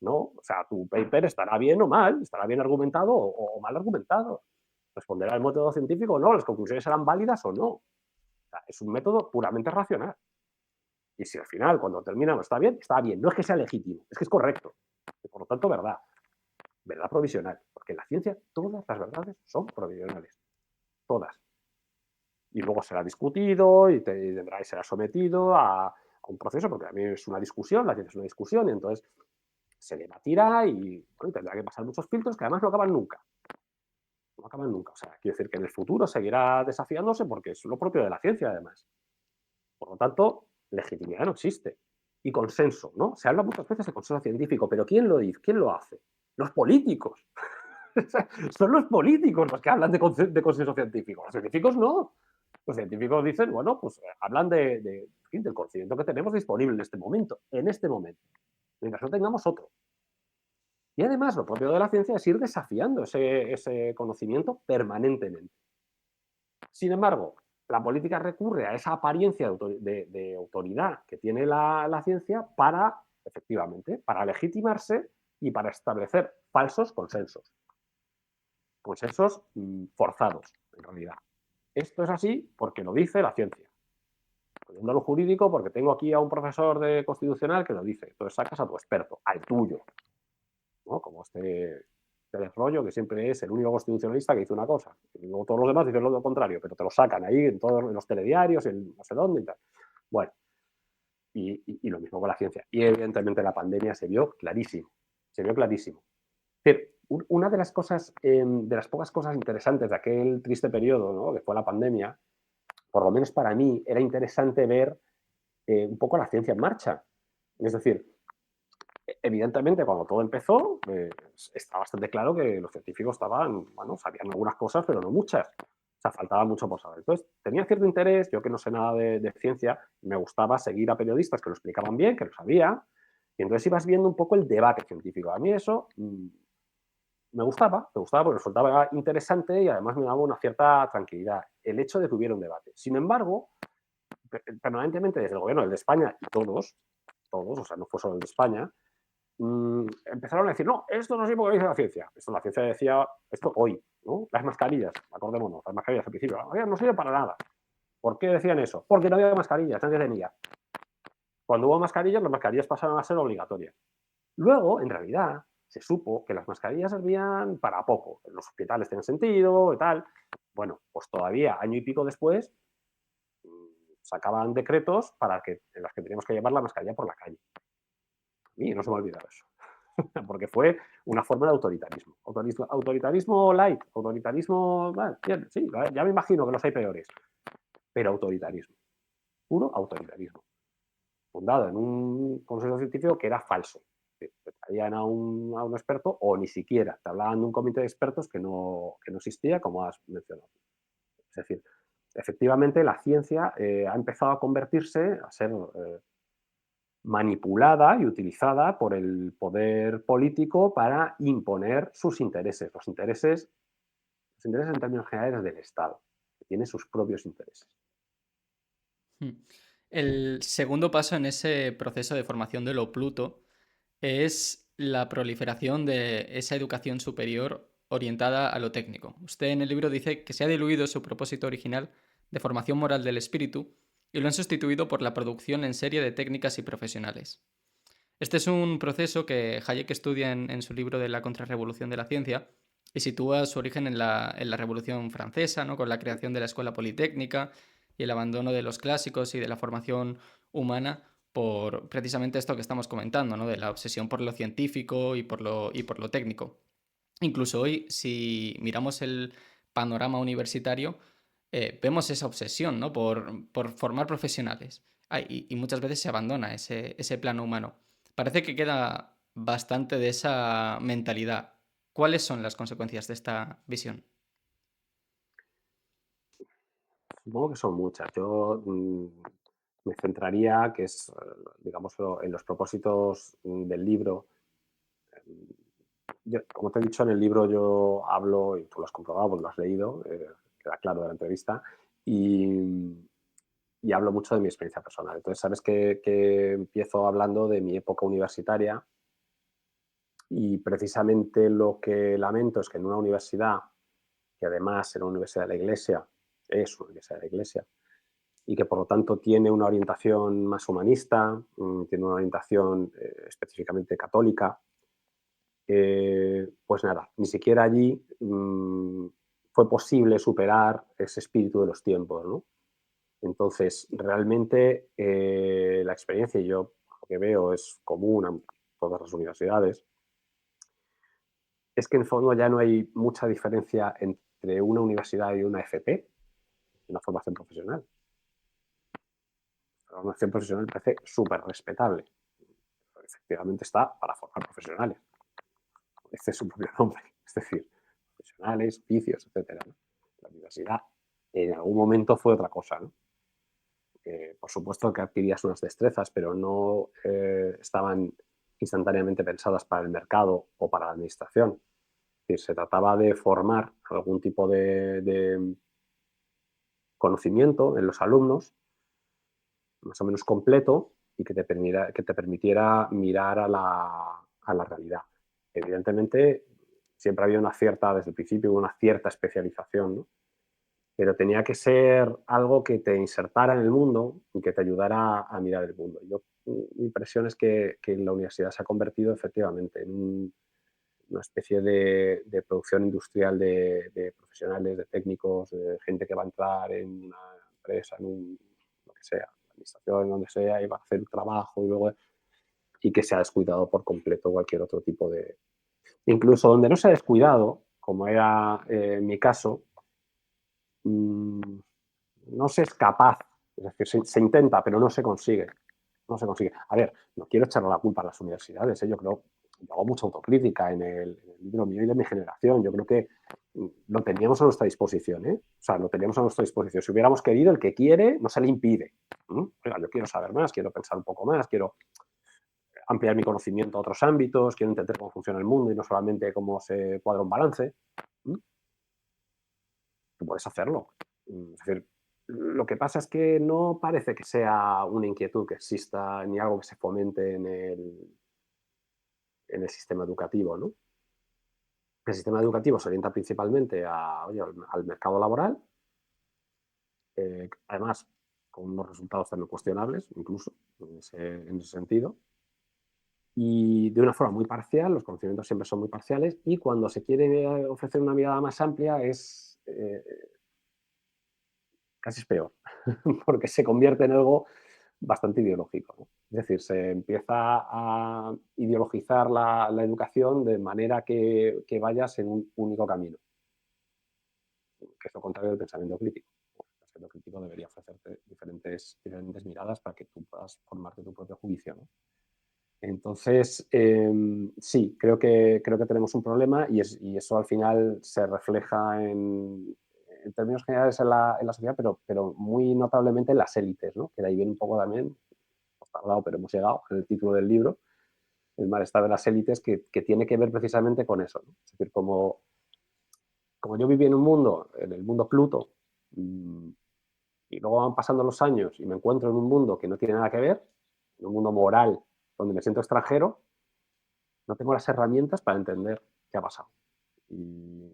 No, o sea, tu paper estará bien o mal, estará bien argumentado o mal argumentado. Responderá al método científico o no, las conclusiones serán válidas o no. O sea, es un método puramente racional. Y si al final, cuando terminamos, está bien. No es que sea legítimo, es que es correcto. Y por lo tanto, verdad provisional. Porque en la ciencia todas las verdades son provisionales. Todas. Y luego será discutido y será sometido a un proceso, porque también es una discusión, la ciencia es una discusión, y entonces se debatirá y tendrá que pasar muchos filtros que además no acaban nunca. No acaban nunca. O sea, quiero decir que en el futuro seguirá desafiándose porque es lo propio de la ciencia, además. Por lo tanto, legitimidad no existe. Y consenso, ¿no? Se habla muchas veces de consenso científico, pero ¿quién lo dice? ¿Quién lo hace? Los políticos. Son los políticos los que hablan de consenso científico. Los científicos no. Los científicos dicen, bueno, pues hablan del conocimiento que tenemos disponible en este momento, mientras no tengamos otro. Y además, lo propio de la ciencia es ir desafiando ese conocimiento permanentemente. Sin embargo, la política recurre a esa apariencia de autoridad que tiene la ciencia efectivamente, para legitimarse y para establecer falsos consensos. Consensos forzados, en realidad. Esto es así porque lo dice la ciencia. Poniendo lo jurídico porque tengo aquí a un profesor de constitucional que lo dice. Entonces sacas a tu experto, al tuyo. ¿No? Como este rollo que siempre es el único constitucionalista que dice una cosa. Y luego todos los demás dicen lo contrario, pero te lo sacan ahí en todos los telediarios, en no sé dónde y tal. Bueno, y lo mismo con la ciencia. Y evidentemente la pandemia se vio clarísimo. Se vio clarísimo. Es decir, una de las cosas, de las pocas cosas interesantes de aquel triste periodo, ¿no? Que fue la pandemia, por lo menos para mí, era interesante ver un poco la ciencia en marcha. Es decir, evidentemente, cuando todo empezó, estaba bastante claro que los científicos sabían algunas cosas, pero no muchas. O sea, faltaba mucho por saber. Entonces, tenía cierto interés, yo que no sé nada de ciencia, me gustaba seguir a periodistas que lo explicaban bien, que lo sabían, y entonces ibas viendo un poco el debate científico. A mí eso me gustaba porque resultaba interesante y además me daba una cierta tranquilidad el hecho de que hubiera un debate. Sin embargo, permanentemente desde el gobierno de España y todos, o sea, no fue solo el de España, empezaron a decir, no, esto no es lo que dice la ciencia. La ciencia decía esto hoy, ¿no? Las mascarillas, acordémonos, las mascarillas al principio, no sirven para nada. ¿Por qué decían eso? Porque no había mascarillas, nadie tenía. Cuando hubo mascarillas, las mascarillas pasaron a ser obligatorias. Luego, en realidad, se supo que las mascarillas servían para poco. En los hospitales tenían sentido y tal. Bueno, pues todavía, año y pico después, sacaban decretos en los que teníamos que llevar la mascarilla por la calle. Y no se me ha olvidado eso. Porque fue una forma de autoritarismo. Autoritarismo light, autoritarismo, bueno, bien, sí, ya me imagino que los hay peores, pero autoritarismo, puro autoritarismo, fundado en un consenso científico que era falso. Te traían a un experto o ni siquiera, te hablaban de un comité de expertos que no existía, como has mencionado. Es decir, efectivamente la ciencia ha empezado a convertirse, a ser manipulada y utilizada por el poder político para imponer sus intereses, los intereses en términos generales del Estado, que tiene sus propios intereses. Hmm. El segundo paso en ese proceso de formación de lo Pluto es la proliferación de esa educación superior orientada a lo técnico. Usted en el libro dice que se ha diluido su propósito original de formación moral del espíritu y lo han sustituido por la producción en serie de técnicas y profesionales. Este es un proceso que Hayek estudia en su libro de la contrarrevolución de la ciencia y sitúa su origen en la Revolución Francesa, ¿no? Con la creación de la Escuela Politécnica y el abandono de los clásicos y de la formación humana por precisamente esto que estamos comentando, ¿no? De la obsesión por lo científico y por lo técnico. Incluso hoy, si miramos el panorama universitario, vemos esa obsesión, ¿no? por formar profesionales. Y muchas veces se abandona ese plano humano. Parece que queda bastante de esa mentalidad. ¿Cuáles son las consecuencias de esta visión? Supongo que son muchas. Yo me centraría, que es, digamos, en los propósitos del libro. Como te he dicho, en el libro yo hablo, y tú lo has comprobado, porque lo has leído, queda claro de la entrevista, y, y hablo mucho de mi experiencia personal. Entonces, sabes que empiezo hablando de mi época universitaria y precisamente lo que lamento es que en una universidad, que además era una universidad de la Iglesia, es una universidad de la Iglesia, y que por lo tanto tiene una orientación más humanista, tiene una orientación específicamente católica, pues nada, ni siquiera allí fue posible superar ese espíritu de los tiempos, ¿no? Entonces, realmente la experiencia, y yo lo que veo es común a todas las universidades, es que en el fondo ya no hay mucha diferencia entre una universidad y una FP, una formación profesional. La formación profesional me parece súper respetable. Efectivamente está para formar profesionales. Este es su propio nombre. Es decir, profesionales, oficios, etcétera, ¿no? La universidad en algún momento fue otra cosa, ¿no? Por supuesto que adquirías unas destrezas, pero no estaban instantáneamente pensadas para el mercado o para la administración. Es decir, se trataba de formar algún tipo de conocimiento en los alumnos, más o menos completo, y que te permitiera mirar a la realidad. Evidentemente, siempre había una cierta, desde el principio, una cierta especialización, ¿no? Pero tenía que ser algo que te insertara en el mundo y que te ayudara a mirar el mundo. Mi impresión es que la universidad se ha convertido efectivamente en una especie de producción industrial de profesionales, de técnicos, de gente que va a entrar en una empresa, lo que sea, administración, donde sea, y va a hacer un trabajo y que se ha descuidado por completo cualquier otro tipo de... Incluso donde no se ha descuidado, como era en mi caso, mmm, no se es capaz, es decir, se intenta, pero no se consigue. No se consigue. A ver, no quiero echarle la culpa a las universidades, ¿eh? Yo creo, yo hago mucha autocrítica en el libro mío y de mi generación. Yo creo que lo teníamos a nuestra disposición, ¿eh? O sea, lo teníamos a nuestra disposición. Si hubiéramos querido, el que quiere no se le impide. Oiga, yo quiero saber más, quiero pensar un poco más, quiero ampliar mi conocimiento a otros ámbitos, quiero entender cómo funciona el mundo y no solamente cómo se cuadra un balance. ¿Mm? Tú puedes hacerlo. Es decir, lo que pasa es que no parece que sea una inquietud que exista ni algo que se fomente en el sistema educativo, ¿no? El sistema educativo se orienta principalmente oye, al mercado laboral, además con unos resultados también cuestionables, incluso en ese sentido, y de una forma muy parcial, los conocimientos siempre son muy parciales, y cuando se quiere ofrecer una mirada más amplia es casi es peor, porque se convierte en algo bastante ideológico, ¿no? Es decir, se empieza a ideologizar la educación de manera que vayas en un único camino, que es lo contrario del pensamiento crítico. El pensamiento crítico debería ofrecerte diferentes miradas para que tú puedas formarte tu propio juicio, ¿no? Entonces, sí, creo que tenemos un problema y eso al final se refleja en términos generales en la sociedad, pero muy notablemente en las élites, ¿no? Que de ahí viene un poco también, hemos tardado, pero hemos llegado en el título del libro, el malestar de las élites, que tiene que ver precisamente con eso, ¿no? Es decir, como yo viví en un mundo, en el mundo Pluto, y luego van pasando los años y me encuentro en un mundo que no tiene nada que ver, en un mundo moral donde me siento extranjero, no tengo las herramientas para entender qué ha pasado. Y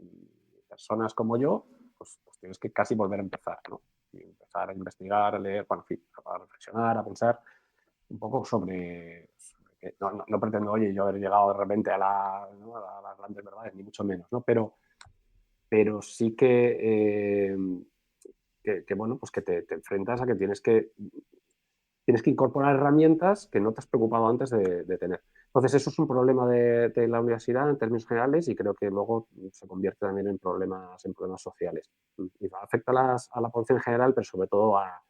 personas como yo, pues tienes que casi volver a empezar, ¿no? Y empezar a investigar, a leer, bueno, en fin, a reflexionar, a pensar un poco sobre que no pretendo, oye, yo haber llegado de repente ¿no? a las grandes verdades, ni mucho menos, ¿no? Pero sí que bueno, pues que te enfrentas a que tienes que incorporar herramientas que no te has preocupado antes de tener. Entonces, eso es un problema de la universidad en términos generales y creo que luego se convierte también en problemas sociales. Y afecta a la población en general, pero sobre todo a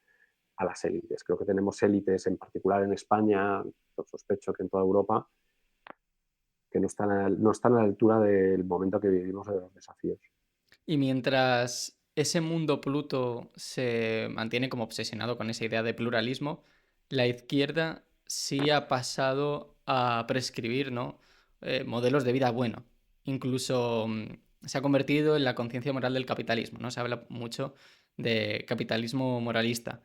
las élites. Creo que tenemos élites, en particular en España, sospecho que en toda Europa, que no están a la altura del momento que vivimos de los desafíos. Y mientras ese mundo Pluto se mantiene como obsesionado con esa idea de pluralismo, la izquierda sí ha pasado a prescribir, ¿no? Modelos de vida bueno. Incluso se ha convertido en la conciencia moral del capitalismo, ¿no? Se habla mucho de capitalismo moralista.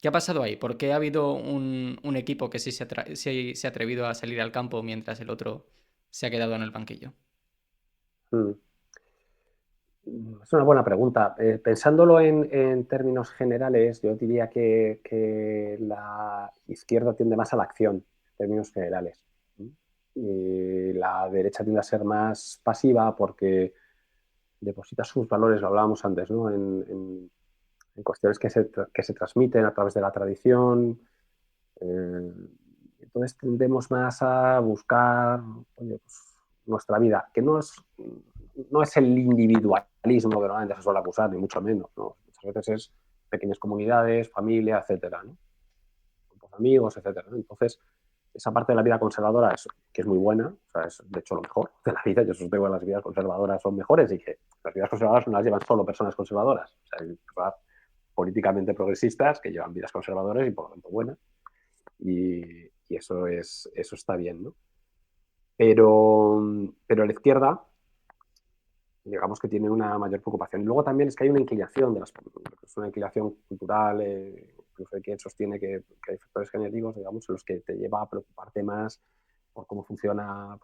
¿Qué ha pasado ahí? ¿Por qué ha habido un equipo que sí se ha atrevido a salir al campo mientras el otro se ha quedado en el banquillo? Mm. Es una buena pregunta. Pensándolo en términos generales, yo diría que la izquierda tiende más a la acción, en términos generales. Y la derecha tiende a ser más pasiva porque deposita sus valores, lo hablábamos antes, ¿no? En cuestiones que se transmiten a través de la tradición. Eh, entonces tendemos más a buscar, oye, pues, nuestra vida, que no es el individualismo que normalmente se suele acusar, ni mucho menos, ¿no? Muchas veces es pequeñas comunidades, familia, etcétera, ¿no? Grupos de amigos, etcétera, ¿no? Entonces, esa parte de la vida conservadora que es muy buena, o sea, es de hecho lo mejor de la vida. Yo sostengo que las vidas conservadoras son mejores y que las vidas conservadoras no las llevan solo personas conservadoras. O sea, hay personas políticamente progresistas que llevan vidas conservadoras y por lo tanto buenas. Y eso está bien, ¿no? Pero la izquierda, digamos que tiene una mayor preocupación. Y luego también es que hay una inclinación, es una inclinación cultural, incluso hay quien sostiene que hay factores genéticos, digamos, en los que te lleva a preocuparte más por cómo funciona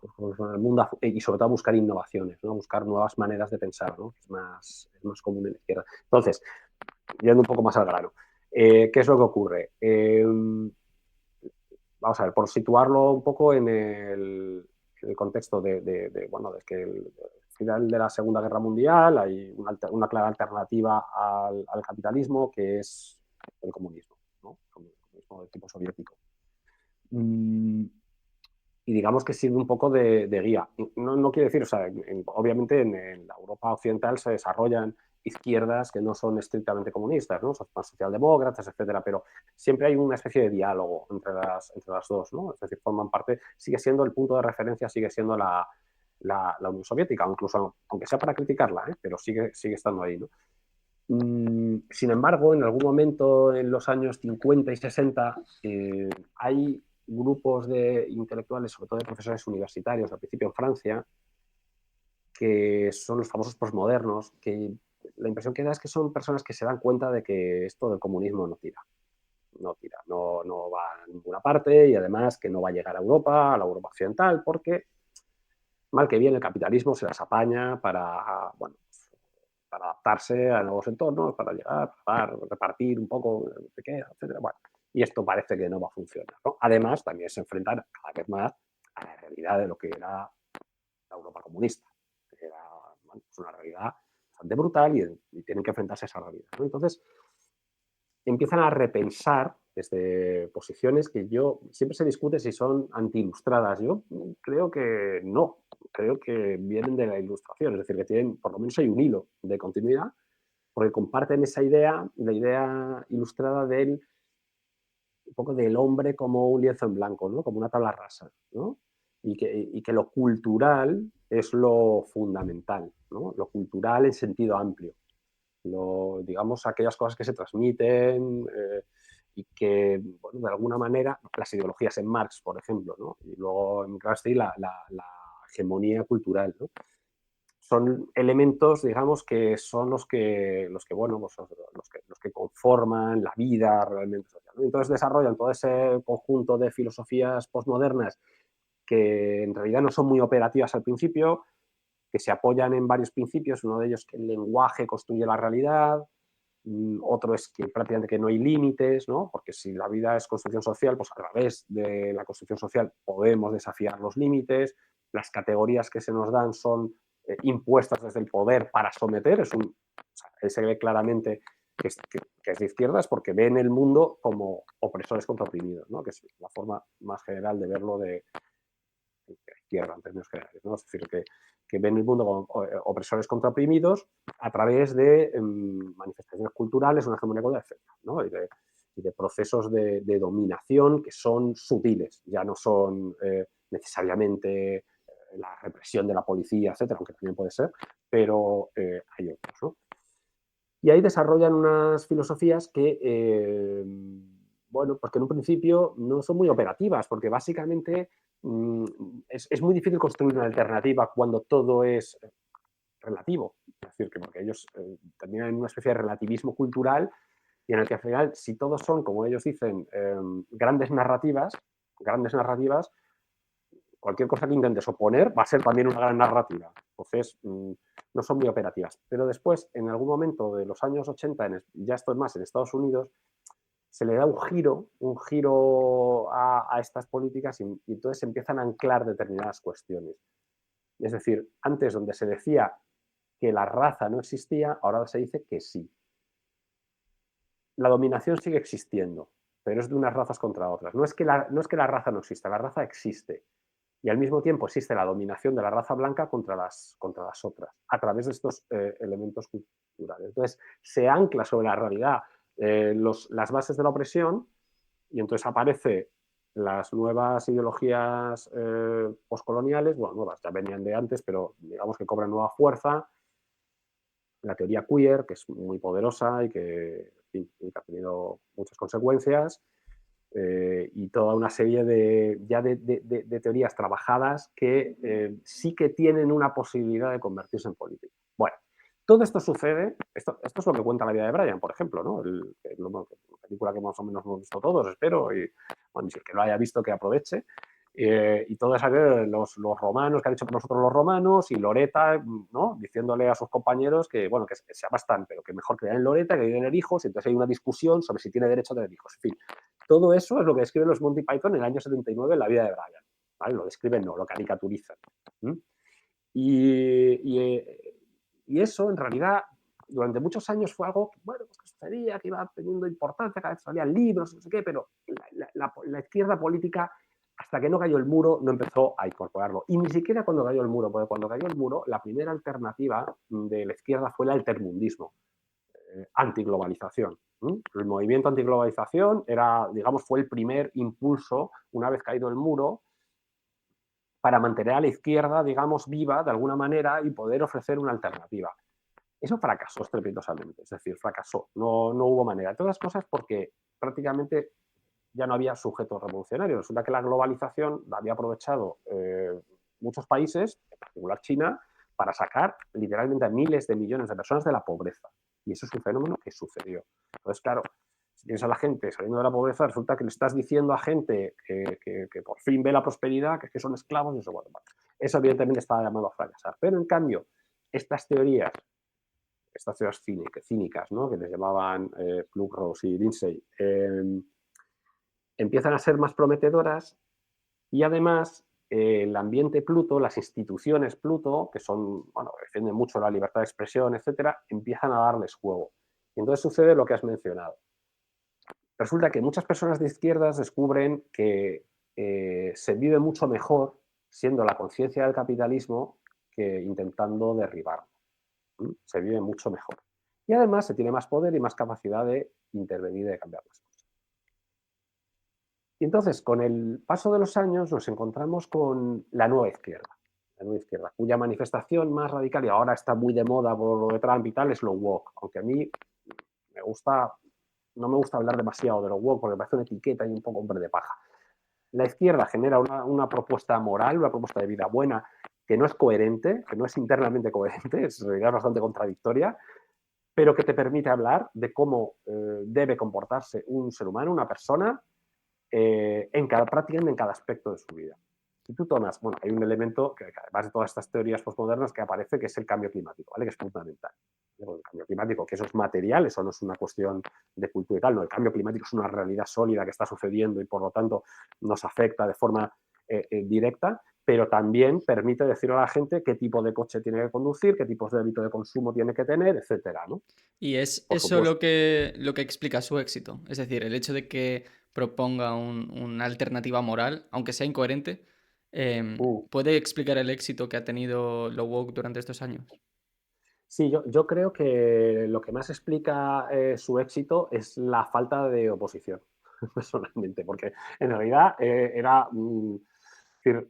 el mundo y sobre todo a buscar innovaciones, ¿no? A buscar nuevas maneras de pensar, ¿no? Es más común en la izquierda. Entonces, yendo un poco más al grano, ¿qué es lo que ocurre? Vamos a ver, por situarlo un poco en el contexto bueno, de que el final de la Segunda Guerra Mundial hay una clara alternativa al capitalismo que es el comunismo, ¿no? El comunismo de tipo soviético. Y digamos que sirve un poco de guía. No quiere decir, o sea, obviamente en la Europa occidental se desarrollan izquierdas que no son estrictamente comunistas, ¿no? Son más socialdemócratas, etcétera, pero siempre hay una especie de diálogo entre las dos, ¿no? Es decir, forman parte, sigue siendo el punto de referencia, sigue siendo la Unión Soviética, incluso aunque sea para criticarla, pero sigue estando ahí, ¿no? Sin embargo, en algún momento en los años 50 y 60 hay grupos de intelectuales, sobre todo de profesores universitarios, al principio en Francia, que son los famosos postmodernos, que la impresión que da es que son personas que se dan cuenta de que esto del comunismo no va a ninguna parte y además que no va a llegar a Europa, a la Europa occidental, porque mal que bien el capitalismo se las apaña para, bueno, para adaptarse a nuevos entornos, para llegar, para repartir un poco de riqueza, etcétera. Bueno, y esto parece que no va a funcionar, ¿no? Además, también se enfrentan cada vez más a la realidad de lo que era la Europa comunista, que era, bueno, pues una realidad bastante brutal y tienen que enfrentarse a esa realidad, ¿no? Entonces, empiezan a repensar desde posiciones que siempre se discute si son anti-ilustradas. Yo creo que no, creo que vienen de la ilustración, es decir, que tienen, por lo menos hay un hilo de continuidad, porque comparten esa idea, la idea ilustrada un poco del hombre como un lienzo en blanco, ¿no? Como una tabla rasa, ¿no? Y que lo cultural es lo fundamental, ¿no? Lo cultural en sentido amplio. Digamos, aquellas cosas que se transmiten y que, bueno, de alguna manera, las ideologías en Marx, por ejemplo, ¿no? Y luego en Gramsci la hegemonía cultural, ¿no? son elementos, digamos, que son bueno, pues, los que conforman la vida realmente social. Entonces desarrollan todo ese conjunto de filosofías postmodernas que en realidad no son muy operativas al principio, que se apoyan en varios principios, uno de ellos que el lenguaje construye la realidad, otro es que prácticamente que no hay límites, ¿no? Porque si la vida es construcción social, pues a través de la construcción social podemos desafiar los límites, las categorías que se nos dan son impuestas desde el poder para someter, o sea, él se ve claramente que es de izquierdas porque ven el mundo como opresores contra oprimidos, ¿no? Que es la forma más general de verlo de izquierda en términos generales, ¿no? Es decir, que ven el mundo como opresores contra oprimidos a través de manifestaciones culturales, una hegemonía cultural, etc., ¿no? Y de procesos de dominación que son sutiles, ya no son necesariamente la represión de la policía, etcétera, aunque también puede ser, pero hay otros, ¿no? Y ahí desarrollan unas filosofías que, bueno, pues que en un principio no son muy operativas, porque básicamente es muy difícil construir una alternativa cuando todo es relativo. Es decir, que porque ellos terminan en una especie de relativismo cultural y en el que al final, si todos son, como ellos dicen, grandes narrativas, cualquier cosa que intentes oponer va a ser también una gran narrativa. Entonces, no son muy operativas. Pero después, en algún momento de los años 80, ya esto es más en Estados Unidos, se le da un giro a estas políticas y entonces se empiezan a anclar determinadas cuestiones. Es decir, antes donde se decía que la raza no existía, ahora se dice que sí. La dominación sigue existiendo, pero es de unas razas contra otras. No es que la raza no exista, la raza existe. Y al mismo tiempo existe la dominación de la raza blanca contra las otras, a través de estos elementos culturales. Entonces, se ancla sobre la realidad las bases de la opresión y entonces aparece las nuevas ideologías postcoloniales, bueno, nuevas, ya venían de antes, pero digamos que cobran nueva fuerza, la teoría queer, que es muy poderosa y que ha tenido muchas consecuencias, y toda una serie de teorías trabajadas que sí que tienen una posibilidad de convertirse en política. Bueno, todo esto sucede, esto es lo que cuenta la vida de Brian, por ejemplo, ¿no? La película que más o menos hemos visto todos, espero, y bueno, si el que lo haya visto que aproveche. Y todo eso, los romanos, que han hecho por nosotros los romanos, y Loreta, ¿no? Diciéndole a sus compañeros que, bueno, que se amastan, pero que mejor que den Loreta, que den hijos, y entonces hay una discusión sobre si tiene derecho a tener hijos. En fin, todo eso es lo que describen los Monty Python en el año 79 en la vida de Brian. ¿Vale? Lo describen, no, lo caricaturizan. Y, y eso, en realidad, durante muchos años fue algo que, bueno, pues que sucedía, que iba teniendo importancia, cada vez salían libros, no sé qué, pero la izquierda política, hasta que no cayó el muro, no empezó a incorporarlo. Y ni siquiera cuando cayó el muro, porque cuando cayó el muro, la primera alternativa de la izquierda fue el altermundismo, antiglobalización. El movimiento antiglobalización era, digamos, fue el primer impulso, una vez caído el muro, para mantener a la izquierda, digamos, viva de alguna manera y poder ofrecer una alternativa. Eso fracasó estrepitosamente, es decir, fracasó, no hubo manera. Todas las cosas porque prácticamente ya no había sujetos revolucionarios. Resulta que la globalización la había aprovechado muchos países, en particular China, para sacar literalmente a miles de millones de personas de la pobreza. Y eso es un fenómeno que sucedió. Entonces, claro, si tienes a la gente saliendo de la pobreza, resulta que le estás diciendo a gente que por fin ve la prosperidad, que son esclavos y eso. Bueno, eso evidentemente estaba llamado a fracasar. Pero en cambio, estas teorías cínicas, ¿no? Que les llamaban Pluckrose y Lindsay, empiezan a ser más prometedoras y además el ambiente Pluto, las instituciones Pluto, que son, bueno, defienden mucho la libertad de expresión, etcétera, empiezan a darles juego. Y entonces sucede lo que has mencionado. Resulta que muchas personas de izquierdas descubren que se vive mucho mejor siendo la conciencia del capitalismo que intentando derribarlo. Se vive mucho mejor. Y además se tiene más poder y más capacidad de intervenir y de cambiar las cosas. Y entonces, con el paso de los años, nos encontramos con la nueva izquierda, cuya manifestación más radical, y ahora está muy de moda por lo de Trump y tal, es lo woke. Aunque a mí no me gusta hablar demasiado de lo woke porque me parece una etiqueta y un poco hombre de paja. La izquierda genera una propuesta moral, una propuesta de vida buena, que no es coherente, que no es internamente coherente, es en realidad bastante contradictoria, pero que te permite hablar de cómo debe comportarse un ser humano, una persona, prácticamente en cada aspecto de su vida. Si tú tomas, bueno, hay un elemento que además de todas estas teorías postmodernas que aparece, que es el cambio climático, ¿vale? Que es fundamental. El cambio climático, que eso es material, eso no es una cuestión de cultura y tal, no, el cambio climático es una realidad sólida que está sucediendo y por lo tanto nos afecta de forma directa, pero también permite decir a la gente qué tipo de coche tiene que conducir, qué tipos de hábito de consumo tiene que tener, etcétera, ¿no? Y es Por eso supuesto. lo que explica su éxito. Es decir, el hecho de que proponga una alternativa moral, aunque sea incoherente, ¿puede explicar el éxito que ha tenido lo woke durante estos años? Sí, yo creo que lo que más explica su éxito es la falta de oposición, personalmente, porque en realidad era, decir,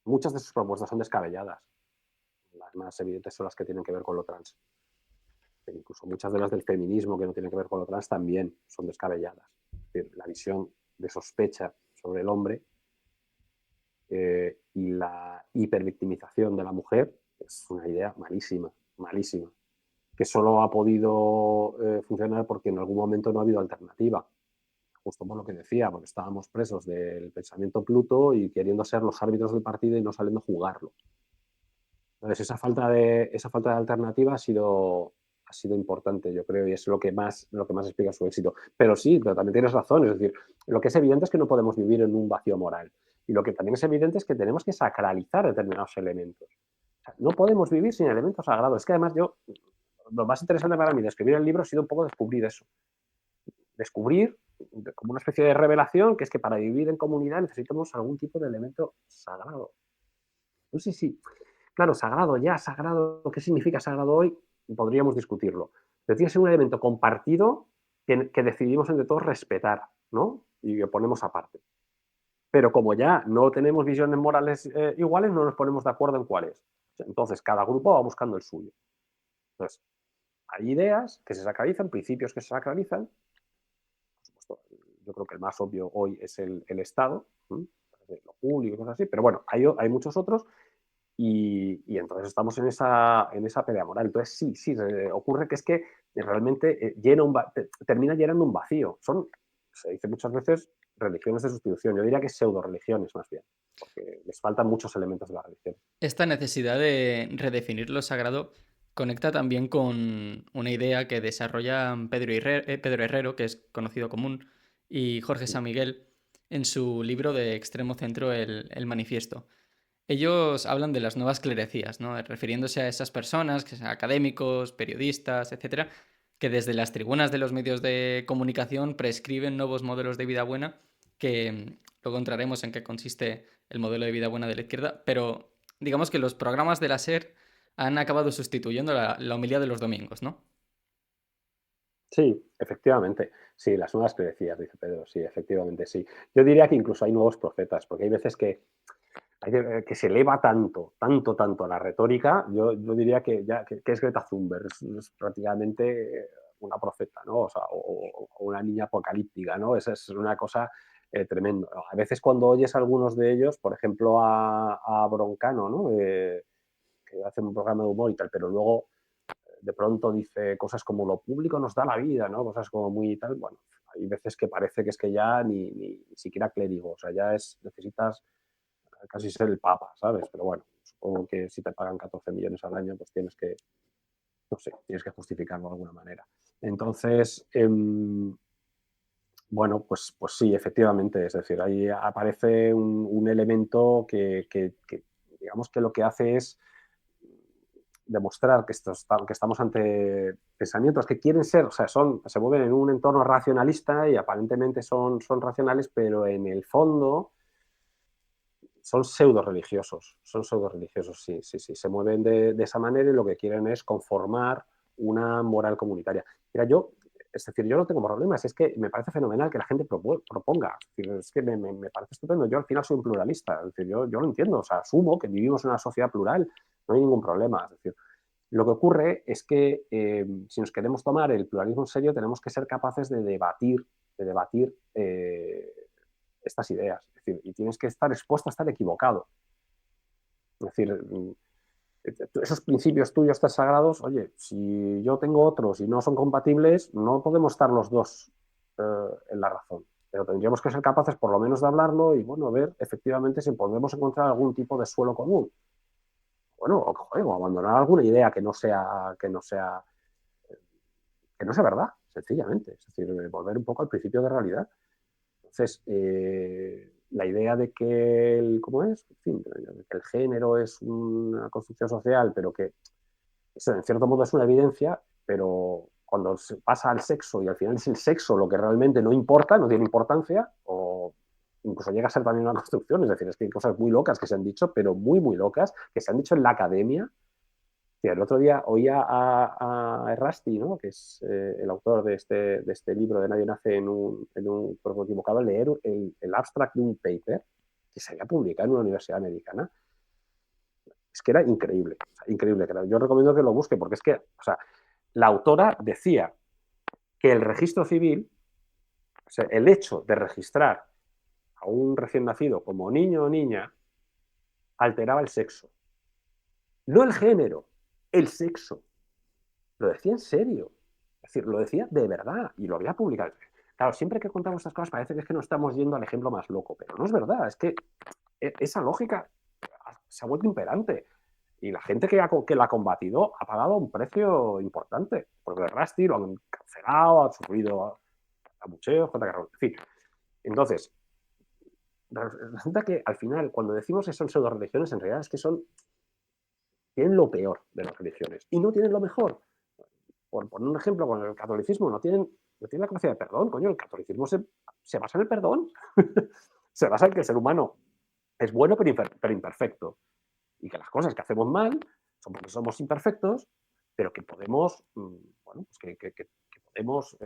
muchas de sus propuestas son descabelladas. Las más evidentes son las que tienen que ver con lo trans. E incluso muchas de las del feminismo que no tienen que ver con lo trans también son descabelladas. Es decir, la visión de sospecha sobre el hombre y la hipervictimización de la mujer es una idea malísima, malísima, que solo ha podido funcionar porque en algún momento no ha habido alternativa. Justo por lo que decía, porque estábamos presos del pensamiento Pluto y queriendo ser los árbitros del partido y no sabiendo jugarlo. Entonces, esa falta de alternativa ha sido importante, yo creo, y es lo que más explica su éxito. Pero sí, pero también tienes razón, es decir, lo que es evidente es que no podemos vivir en un vacío moral. Y lo que también es evidente es que tenemos que sacralizar determinados elementos. O sea, no podemos vivir sin elementos sagrados. Es que además lo más interesante para mí de escribir el libro ha sido un poco descubrir eso. Descubrir como una especie de revelación que es que para vivir en comunidad necesitamos algún tipo de elemento sagrado. No sé si, claro, sagrado, ¿qué significa sagrado hoy? Podríamos discutirlo. Pero tiene que ser un elemento compartido que decidimos entre todos respetar, ¿no? Y que ponemos aparte. Pero como ya no tenemos visiones morales iguales, no nos ponemos de acuerdo en cuáles. Entonces, cada grupo va buscando el suyo. Entonces, hay ideas que se sacralizan, principios que se sacralizan. Por supuesto, yo creo que el más obvio hoy es el Estado, ¿sí? Lo público y cosas así, pero bueno, hay muchos otros y entonces estamos en esa pelea moral. Entonces sí, ocurre que es que realmente termina llenando un vacío. Se dice muchas veces, religiones de sustitución. Yo diría que pseudo religiones más bien, porque les faltan muchos elementos de la religión. Esta necesidad de redefinir lo sagrado conecta también con una idea que desarrollan Pedro Herrero, que es conocido común, y Jorge San Miguel en su libro de Extremo Centro, el Manifiesto. Ellos hablan de las nuevas clerecías, ¿no? Refiriéndose a esas personas, que sean académicos, periodistas, etcétera, que desde las tribunas de los medios de comunicación prescriben nuevos modelos de vida buena, que luego entraremos en qué consiste el modelo de vida buena de la izquierda, pero digamos que los programas de la SER han acabado sustituyendo la homilía de los domingos, ¿no? Sí, efectivamente. Sí, las nuevas crecías, dice Pedro. Sí, efectivamente, sí. Yo diría que incluso hay nuevos profetas, porque hay veces que se eleva tanto a la retórica, yo diría que es Greta Thunberg, es prácticamente una profeta, ¿no? O sea, o una niña apocalíptica, ¿no? Esa es una cosa tremenda. A veces cuando oyes a algunos de ellos, por ejemplo a Broncano, ¿no? Que hace un programa de humor y tal, pero luego de pronto dice cosas como lo público nos da la vida, ¿no? Cosas como muy tal, bueno, hay veces que parece que es que ya ni siquiera clérigo, o sea, necesitas casi ser el papa, ¿sabes? Pero bueno, supongo que si te pagan 14 millones al año, pues no sé, tienes que justificarlo de alguna manera. Entonces, bueno, pues sí, efectivamente, es decir, ahí aparece un elemento que digamos que lo que hace es demostrar que estamos ante pensamientos que quieren ser, o sea, se mueven en un entorno racionalista y aparentemente son racionales, pero en el fondo son pseudo religiosos, sí, se mueven de esa manera y lo que quieren es conformar una moral comunitaria. Mira, es decir, yo no tengo problemas, es que me parece fenomenal que la gente proponga, es que me parece estupendo, yo al final soy un pluralista, es decir, yo lo entiendo, o sea, asumo que vivimos en una sociedad plural, no hay ningún problema, es decir, lo que ocurre es que si nos queremos tomar el pluralismo en serio, tenemos que ser capaces de debatir estas ideas. Es decir, y tienes que estar expuesto a estar equivocado. Es decir, esos principios tuyos tan sagrados, oye, si yo tengo otros y no son compatibles, no podemos estar los dos en la razón. Pero tendríamos que ser capaces por lo menos de hablarlo y, bueno, ver efectivamente si podemos encontrar algún tipo de suelo común. Bueno, o abandonar alguna idea que no sea verdad, sencillamente. Es decir, volver un poco al principio de realidad. Entonces, la idea de que ¿cómo es? En fin, que el género es una construcción social, pero que eso en cierto modo es una evidencia, pero cuando se pasa al sexo y al final es el sexo lo que realmente no importa, no tiene importancia, o incluso llega a ser también una construcción, es decir, es que hay cosas muy locas que se han dicho, pero muy, muy locas, que se han dicho en la academia. El otro día oía a Rusty, ¿no? Que es el autor de este libro de Nadie nace en un cuerpo equivocado, leer el abstract de un paper que se había publicado en una universidad americana. Es que era increíble, o sea, increíble. Yo recomiendo que lo busque porque es que, o sea, la autora decía que el registro civil, o sea, el hecho de registrar a un recién nacido como niño o niña, alteraba el sexo. No el género, el sexo. Lo decía en serio. Es decir, lo decía de verdad y lo había publicado. Claro, siempre que contamos estas cosas parece que es que nos estamos yendo al ejemplo más loco, pero no es verdad. Es que esa lógica se ha vuelto imperante. Y la gente que la ha combatido ha pagado un precio importante. Porque el Rusty lo han cancelado, ha sufrido abucheos, en fin. Entonces, resulta que al final, cuando decimos que son pseudo religiones, en realidad es que tienen lo peor de las religiones y no tienen lo mejor. Por poner un ejemplo, con el catolicismo no tienen la capacidad de perdón, coño, el catolicismo se basa en el perdón. Se basa en que el ser humano es bueno pero imperfecto y que las cosas que hacemos mal son porque somos imperfectos, pero que podemos, bueno, pues que podemos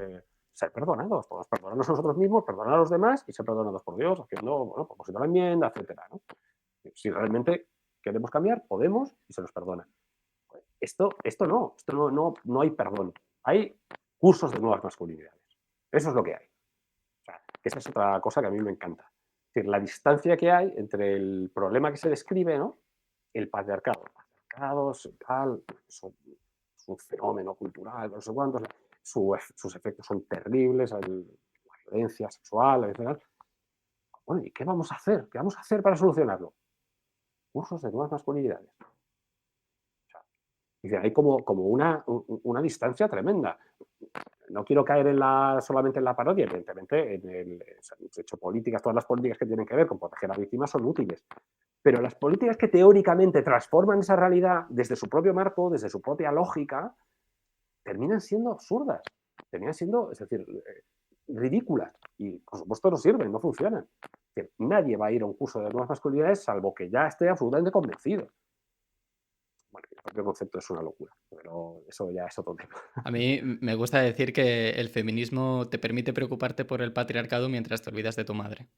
ser perdonados, podemos perdonarnos a nosotros mismos, perdonar a los demás y ser perdonados por Dios, haciendo, bueno, propósito de la enmienda, etcétera, ¿no? Si realmente queremos cambiar, podemos y se nos perdona. No hay perdón. Hay cursos de nuevas masculinidades. Eso es lo que hay. O sea, que esa es otra cosa que a mí me encanta. Es decir, la distancia que hay entre el problema que se describe, ¿no? El patriarcado. El patriarcado tal, es un fenómeno cultural, no sé cuántos, sus efectos son terribles, la violencia sexual, etc. Bueno, ¿y qué vamos a hacer? ¿Qué vamos a hacer para solucionarlo? Cursos de nuevas masculinidades. Hay como una distancia tremenda. No quiero caer solamente en la parodia, evidentemente, se han hecho políticas, todas las políticas que tienen que ver con proteger a las víctimas son útiles. Pero las políticas que teóricamente transforman esa realidad desde su propio marco, desde su propia lógica, terminan siendo absurdas, terminan siendo, es decir, ridículas. Y por supuesto no sirven, no funcionan. Es decir, nadie va a ir a un curso de nuevas masculinidades salvo que ya esté absolutamente convencido. Bueno, el propio concepto es una locura, pero eso ya es otro tema. A mí me gusta decir que el feminismo te permite preocuparte por el patriarcado mientras te olvidas de tu madre.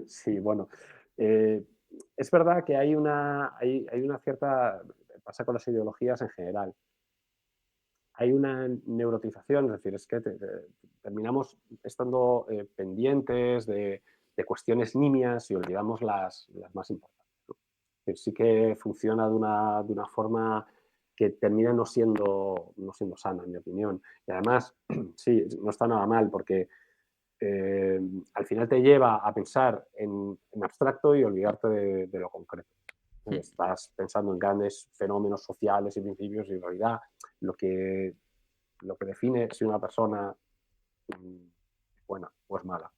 Sí, bueno. eh, es verdad que hay una cierta. Pasa con las ideologías en general. Hay una neurotización, es decir, es que terminamos estando pendientes de cuestiones nimias y olvidamos las más importantes. Que sí que funciona de una forma que termina no siendo sana, en mi opinión. Y además, sí, no está nada mal, porque al final te lleva a pensar en abstracto y olvidarte de lo concreto. Estás pensando en grandes fenómenos sociales y principios y en realidad lo que, lo que define si una persona es buena o es mala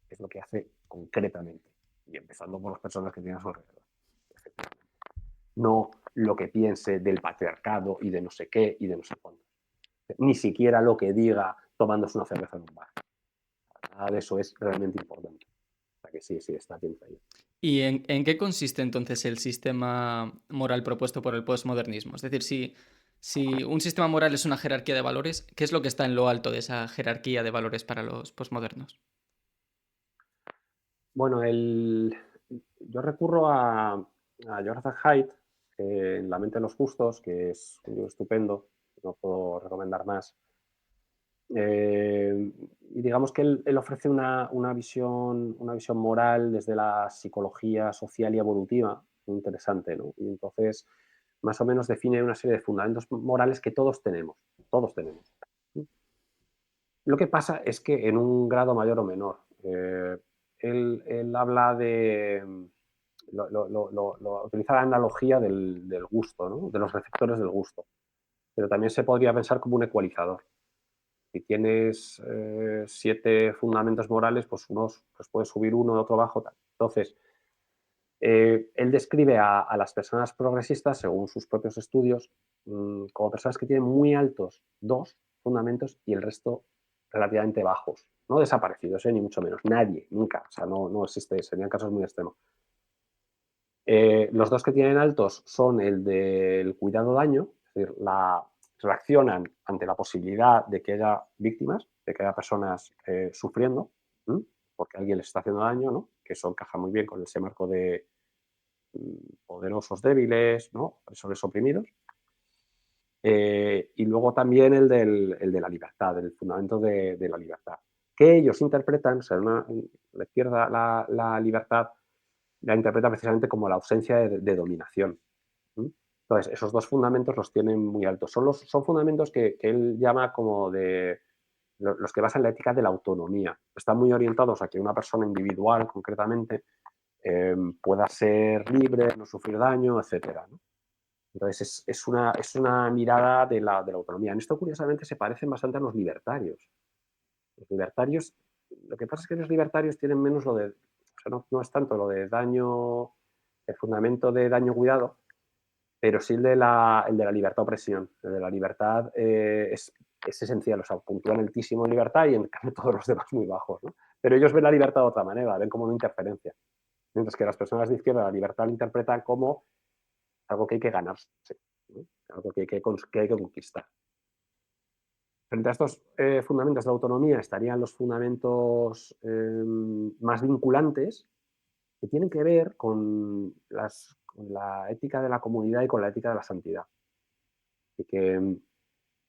es lo que hace concretamente y empezando por las personas que tienen a su alrededor. No lo que piense del patriarcado y de no sé qué y de no sé cuándo. Ni siquiera lo que diga tomándose una cerveza en un bar. Nada de eso es realmente importante. O sea que sí, sí, está bien traído. ¿Y en qué consiste entonces el sistema moral propuesto por el postmodernismo? Es decir, si un sistema moral es una jerarquía de valores, ¿qué es lo que está en lo alto de esa jerarquía de valores para los Bueno, yo recurro a Jonathan Haidt, en La mente de los justos, que es un libro estupendo, no puedo recomendar más. Y digamos que él ofrece una visión moral desde la psicología social y evolutiva muy interesante, ¿no? Y entonces, más o menos define una serie de fundamentos morales que todos tenemos, todos tenemos. Lo que pasa es que en un grado mayor o menor. Él habla de, utiliza la analogía del gusto, ¿no? De los receptores del gusto, pero también se podría pensar como un ecualizador. Si tienes 7 fundamentos morales, pues unos pues puedes subir uno, otro bajo, tal. Entonces, él describe a las personas progresistas, según sus propios estudios, como personas que tienen muy altos 2 fundamentos y el resto relativamente bajos. No desaparecidos, ni mucho menos. Nadie, nunca. O sea, no existe, serían casos muy extremos. Los 2 que tienen altos son el del cuidado-daño, es decir, reaccionan ante la posibilidad de que haya víctimas, de que haya personas sufriendo, porque alguien les está haciendo daño, ¿no? Que eso encaja muy bien con ese marco de poderosos débiles, ¿no? Opresores oprimidos. Y luego también el de la libertad, el fundamento de la libertad, que ellos interpretan, o sea, la izquierda la libertad la interpreta precisamente como la ausencia de dominación. Entonces, esos 2 fundamentos los tienen muy altos. Son fundamentos que él llama como de los que basan la ética de la autonomía. Están muy orientados a que una persona individual, concretamente, pueda ser libre, no sufrir daño, etcétera, ¿no? Entonces, es una mirada de la autonomía. En esto, curiosamente, se parecen bastante a los libertarios. Los libertarios, lo que pasa es que los libertarios tienen menos lo de, o sea, no es tanto lo de daño, el fundamento de daño-cuidado, pero sí el de la libertad-opresión. El de la libertad es esencial, o sea, puntúan altísimo en libertad y en cambio todos los demás muy bajos, ¿no? Pero ellos ven la libertad de otra manera, la ven como una interferencia. Mientras que las personas de izquierda la libertad la interpretan como algo que hay que ganarse, ¿no? Algo que hay que conquistar. Frente a estos fundamentos de autonomía estarían los fundamentos más vinculantes, que tienen que ver con la ética de la comunidad y con la ética de la santidad. Y que,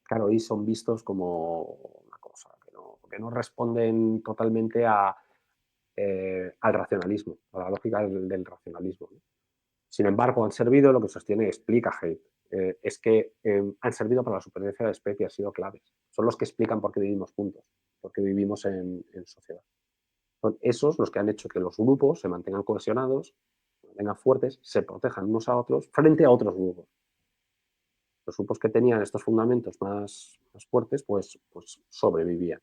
claro, hoy son vistos como una cosa que no responden totalmente al racionalismo, a la lógica del racionalismo, ¿no? Sin embargo, han servido, lo que sostiene, explica Haidt, es que han servido para la supervivencia de la especie, han sido claves. Son los que explican por qué vivimos juntos, por qué vivimos en sociedad. Son esos los que han hecho que los grupos se mantengan cohesionados, se mantengan fuertes, se protejan unos a otros frente a otros grupos. Los grupos que tenían estos fundamentos más fuertes, pues sobrevivían.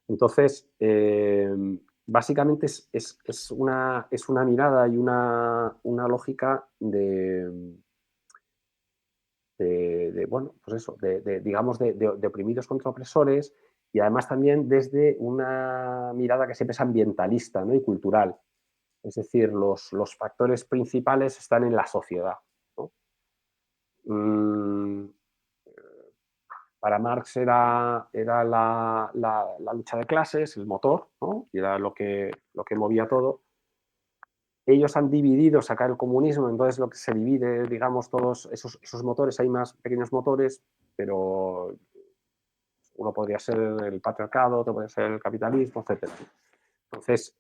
Entonces, básicamente es una mirada y una lógica bueno, pues eso, digamos, de oprimidos contra opresores, y además también desde una mirada que siempre es ambientalista, ¿no? Y cultural. Es decir, los factores principales están en la sociedad, ¿no? Mm, para Marx era la lucha de clases, el motor, ¿no? Y era lo que movía todo. Ellos han dividido, sacar el comunismo, entonces lo que se divide, digamos, todos esos motores, hay más pequeños motores, pero uno podría ser el patriarcado, otro podría ser el capitalismo, etc. Entonces,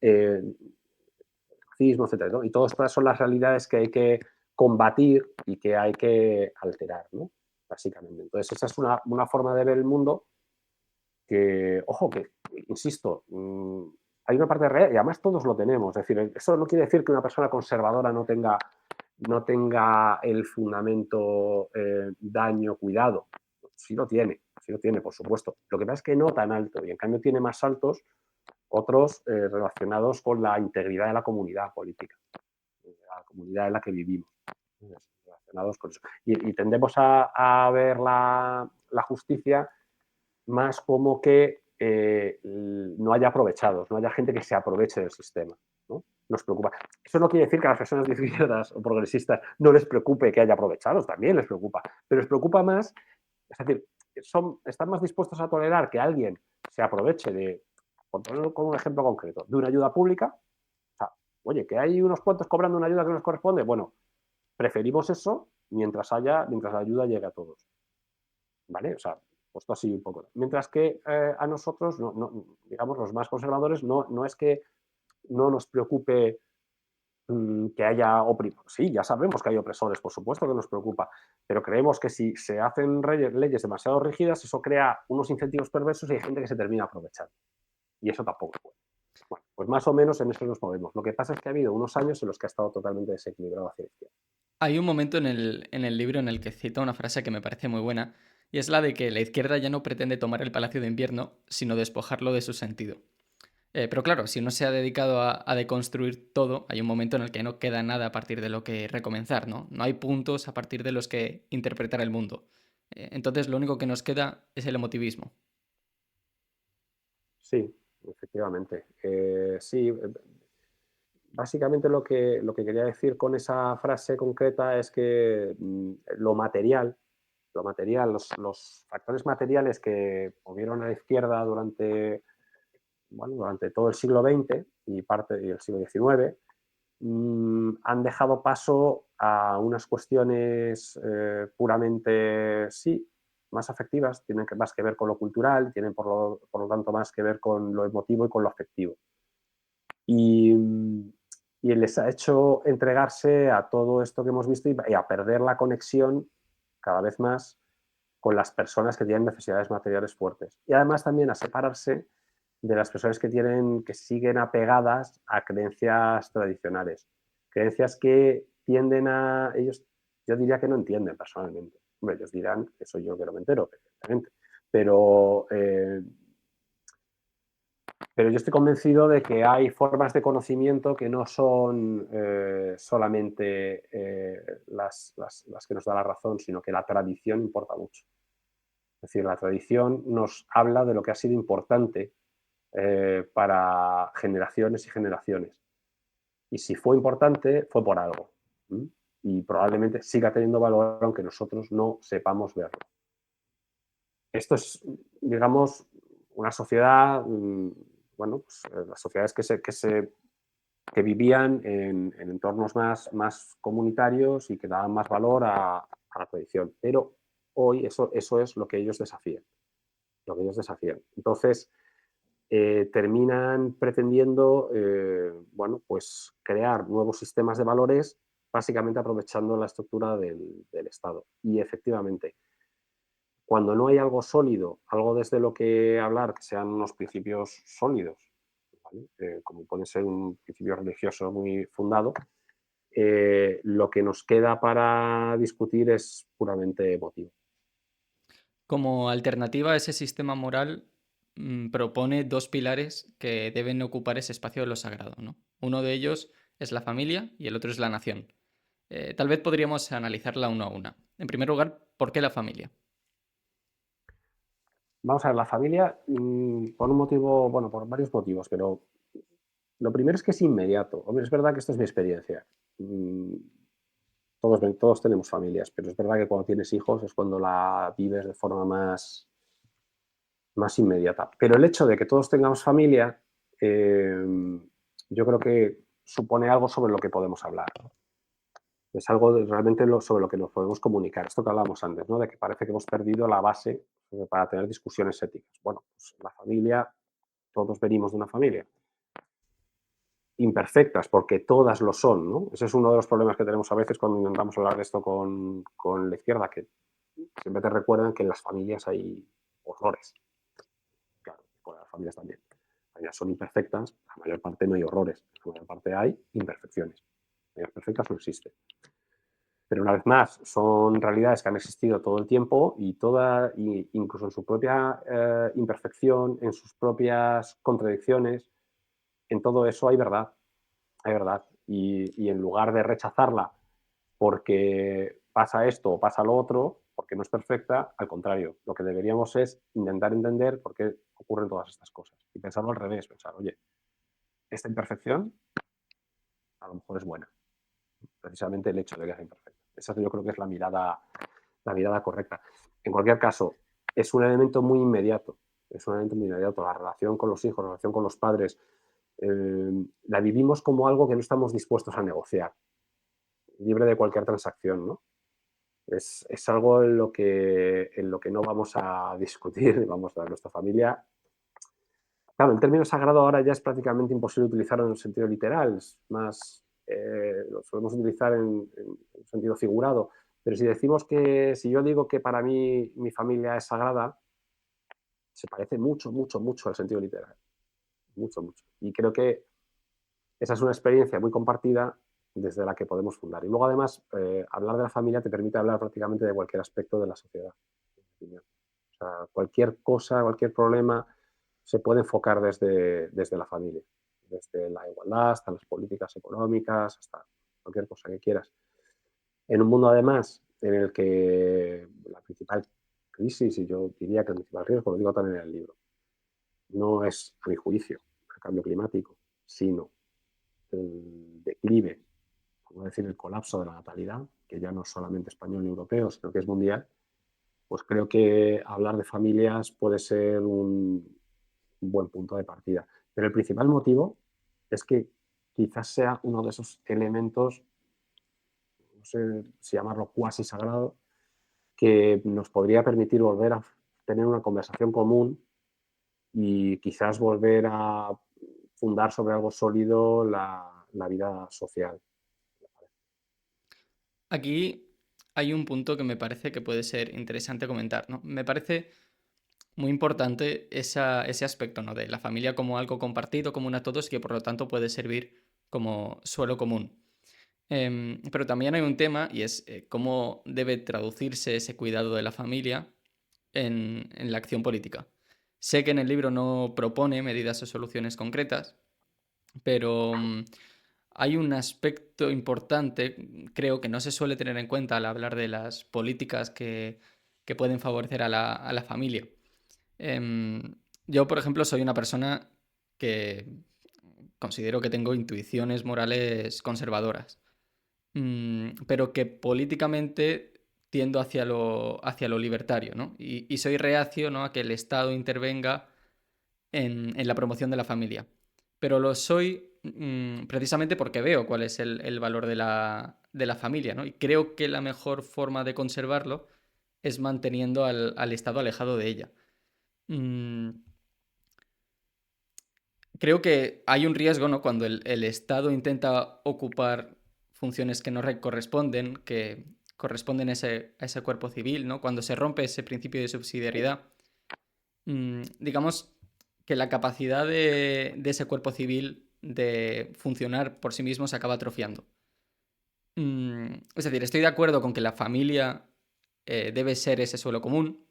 racismo, etc. ¿no? Y todas estas son las realidades que hay que combatir y que hay que alterar, ¿no? Básicamente. Entonces, esa es una forma de ver el mundo que, ojo, que, insisto, hay una parte real y además todos lo tenemos. Es decir, eso no quiere decir que una persona conservadora no tenga el fundamento daño, cuidado. Sí lo tiene, por supuesto. Lo que pasa es que no tan alto y en cambio tiene más altos otros relacionados con la integridad de la comunidad política, de la comunidad en la que vivimos, relacionados con eso. Y tendemos a ver la justicia más como que no haya aprovechados, no haya gente que se aproveche del sistema, ¿no? Nos preocupa. Eso no quiere decir que a las personas de izquierdas o progresistas no les preocupe que haya aprovechados, también les preocupa, pero les preocupa más, es decir, están más dispuestos a tolerar que alguien se aproveche por ponerlo como un ejemplo concreto, de una ayuda pública. O sea, oye, que hay unos cuantos cobrando una ayuda que nos corresponde, bueno, preferimos eso mientras la ayuda llegue a todos, ¿vale? O sea, puesto así un poco. Mientras que a nosotros, digamos, los más conservadores, no es que no nos preocupe que haya opresores. Sí, ya sabemos que hay opresores, por supuesto que nos preocupa, pero creemos que si se hacen leyes demasiado rígidas, eso crea unos incentivos perversos y hay gente que se termina aprovechando. Y eso tampoco es bueno. Bueno, pues más o menos en eso nos movemos. Lo que pasa es que ha habido unos años en los que ha estado totalmente desequilibrado hacia la izquierda. Hay un momento en el libro en el que cita una frase que me parece muy buena, y es la de que la izquierda ya no pretende tomar el Palacio de Invierno, sino despojarlo de su sentido. Pero claro, si uno se ha dedicado a deconstruir todo, hay un momento en el que no queda nada a partir de lo que recomenzar, ¿no? No hay puntos a partir de los que interpretar el mundo. Entonces lo único que nos queda es el emotivismo. Sí, efectivamente. Sí, básicamente lo que quería decir con esa frase concreta es que lo material, los factores materiales que movieron a la izquierda durante todo el siglo XX y parte del siglo XIX, han dejado paso a unas cuestiones puramente, sí, más afectivas, tienen más que ver con lo cultural, tienen por lo tanto más que ver con lo emotivo y con lo afectivo. Y, y les ha hecho entregarse a todo esto que hemos visto y a perder la conexión cada vez más con las personas que tienen necesidades materiales fuertes. Y además también a separarse de las personas que siguen apegadas a creencias tradicionales. Creencias que tienden a... Ellos, yo diría que no entienden personalmente. Hombre, ellos dirán que soy yo que no me entero, evidentemente. Pero pero yo estoy convencido de que hay formas de conocimiento que no son solamente las que nos da la razón, sino que la tradición importa mucho. Es decir, la tradición nos habla de lo que ha sido importante para generaciones y generaciones. Y si fue importante, fue por algo. ¿Mm? Y probablemente siga teniendo valor aunque nosotros no sepamos verlo. Esto es, digamos, una sociedad, bueno, pues, las sociedades que vivían en entornos más comunitarios y que daban más valor a la tradición. Pero hoy eso es lo que ellos desafían. Lo que ellos desafían. Entonces, terminan pretendiendo, bueno, pues crear nuevos sistemas de valores, básicamente aprovechando la estructura del Estado. Y efectivamente, cuando no hay algo sólido, algo desde lo que hablar, que sean unos principios sólidos, ¿vale? Como puede ser un principio religioso muy fundado, lo que nos queda para discutir es puramente emotivo. Como alternativa a ese sistema moral, propone dos pilares que deben ocupar ese espacio de lo sagrado, ¿no? Uno de ellos es la familia y el otro es la nación. Tal vez podríamos analizarla uno a una. En primer lugar, ¿por qué la familia? Vamos a ver, la familia, por un motivo, bueno, por varios motivos, pero lo primero es que es inmediato. Hombre, es verdad que esto es mi experiencia. Todos tenemos familias, pero es verdad que cuando tienes hijos es cuando la vives de forma más inmediata. Pero el hecho de que todos tengamos familia, yo creo que supone algo sobre lo que podemos hablar. Es algo realmente sobre lo que nos podemos comunicar. Esto que hablábamos antes, ¿no? De que parece que hemos perdido la base para tener discusiones éticas. Bueno, pues la familia, todos venimos de una familia. Imperfectas, porque todas lo son, ¿no? Ese es uno de los problemas que tenemos a veces cuando intentamos hablar de esto con la izquierda, que siempre te recuerdan que en las familias hay horrores. Claro, con las familias también. Las familias son imperfectas, la mayor parte no hay horrores, la mayor parte hay imperfecciones. Las familias perfectas no existen. Pero una vez más, son realidades que han existido todo el tiempo y incluso en su propia imperfección, en sus propias contradicciones, en todo eso hay verdad. Hay verdad. Y en lugar de rechazarla porque pasa esto o pasa lo otro, porque no es perfecta, al contrario, lo que deberíamos es intentar entender por qué ocurren todas estas cosas. Y pensarlo al revés, pensar, oye, esta imperfección a lo mejor es buena. Precisamente el hecho de que sea imperfecta. Esa yo creo que es la mirada correcta. En cualquier caso, es un elemento muy inmediato. Es un elemento muy inmediato. La relación con los hijos, la relación con los padres, la vivimos como algo que no estamos dispuestos a negociar, libre de cualquier transacción, ¿no? Es algo en lo que no vamos a discutir, vamos a nuestra familia. Claro, el término sagrado ahora ya es prácticamente imposible utilizarlo en un sentido literal, es más, lo solemos utilizar en un sentido figurado, pero si decimos que, si yo digo que para mí mi familia es sagrada, se parece mucho, mucho, mucho al sentido literal, mucho, mucho. Y creo que esa es una experiencia muy compartida desde la que podemos fundar. Y luego, además, hablar de la familia te permite hablar prácticamente de cualquier aspecto de la sociedad. O sea, cualquier cosa, cualquier problema se puede enfocar desde la familia, desde la igualdad hasta las políticas económicas, hasta cualquier cosa que quieras. En un mundo, además, en el que la principal crisis, y yo diría que el principal riesgo, lo digo también en el libro, no es, a mi juicio, el cambio climático, sino el declive, vamos a decir, el colapso de la natalidad, que ya no es solamente español ni europeo, sino que es mundial, pues creo que hablar de familias puede ser un buen punto de partida. Pero el principal motivo es que quizás sea uno de esos elementos, no sé si llamarlo cuasi sagrado, que nos podría permitir volver a tener una conversación común y quizás volver a fundar sobre algo sólido la vida social. Aquí hay un punto que me parece que puede ser interesante comentar, ¿no? Me parece muy importante ese aspecto, ¿no? De la familia como algo compartido, común a todos, que por lo tanto puede servir como suelo común. Pero también hay un tema y es cómo debe traducirse ese cuidado de la familia en la acción política. Sé que en el libro no propone medidas o soluciones concretas, pero hay un aspecto importante, creo que no se suele tener en cuenta al hablar de las políticas que pueden favorecer a la familia. Em, yo, por ejemplo, soy una persona que considero que tengo intuiciones morales conservadoras, pero que políticamente tiendo hacia lo libertario, ¿no? Y soy reacio, ¿no?, a que el Estado intervenga en la promoción de la familia. Pero lo soy precisamente porque veo cuál es el valor de la familia, ¿no? Y creo que la mejor forma de conservarlo es manteniendo al Estado alejado de ella. Mm, Creo que hay un riesgo, ¿no?, cuando el Estado intenta ocupar funciones que no corresponden, que corresponden a ese cuerpo civil, ¿no? Cuando se rompe ese principio de subsidiariedad, digamos que la capacidad de ese cuerpo civil de funcionar por sí mismo se acaba atrofiando. Es decir, estoy de acuerdo con que la familia debe ser ese suelo común,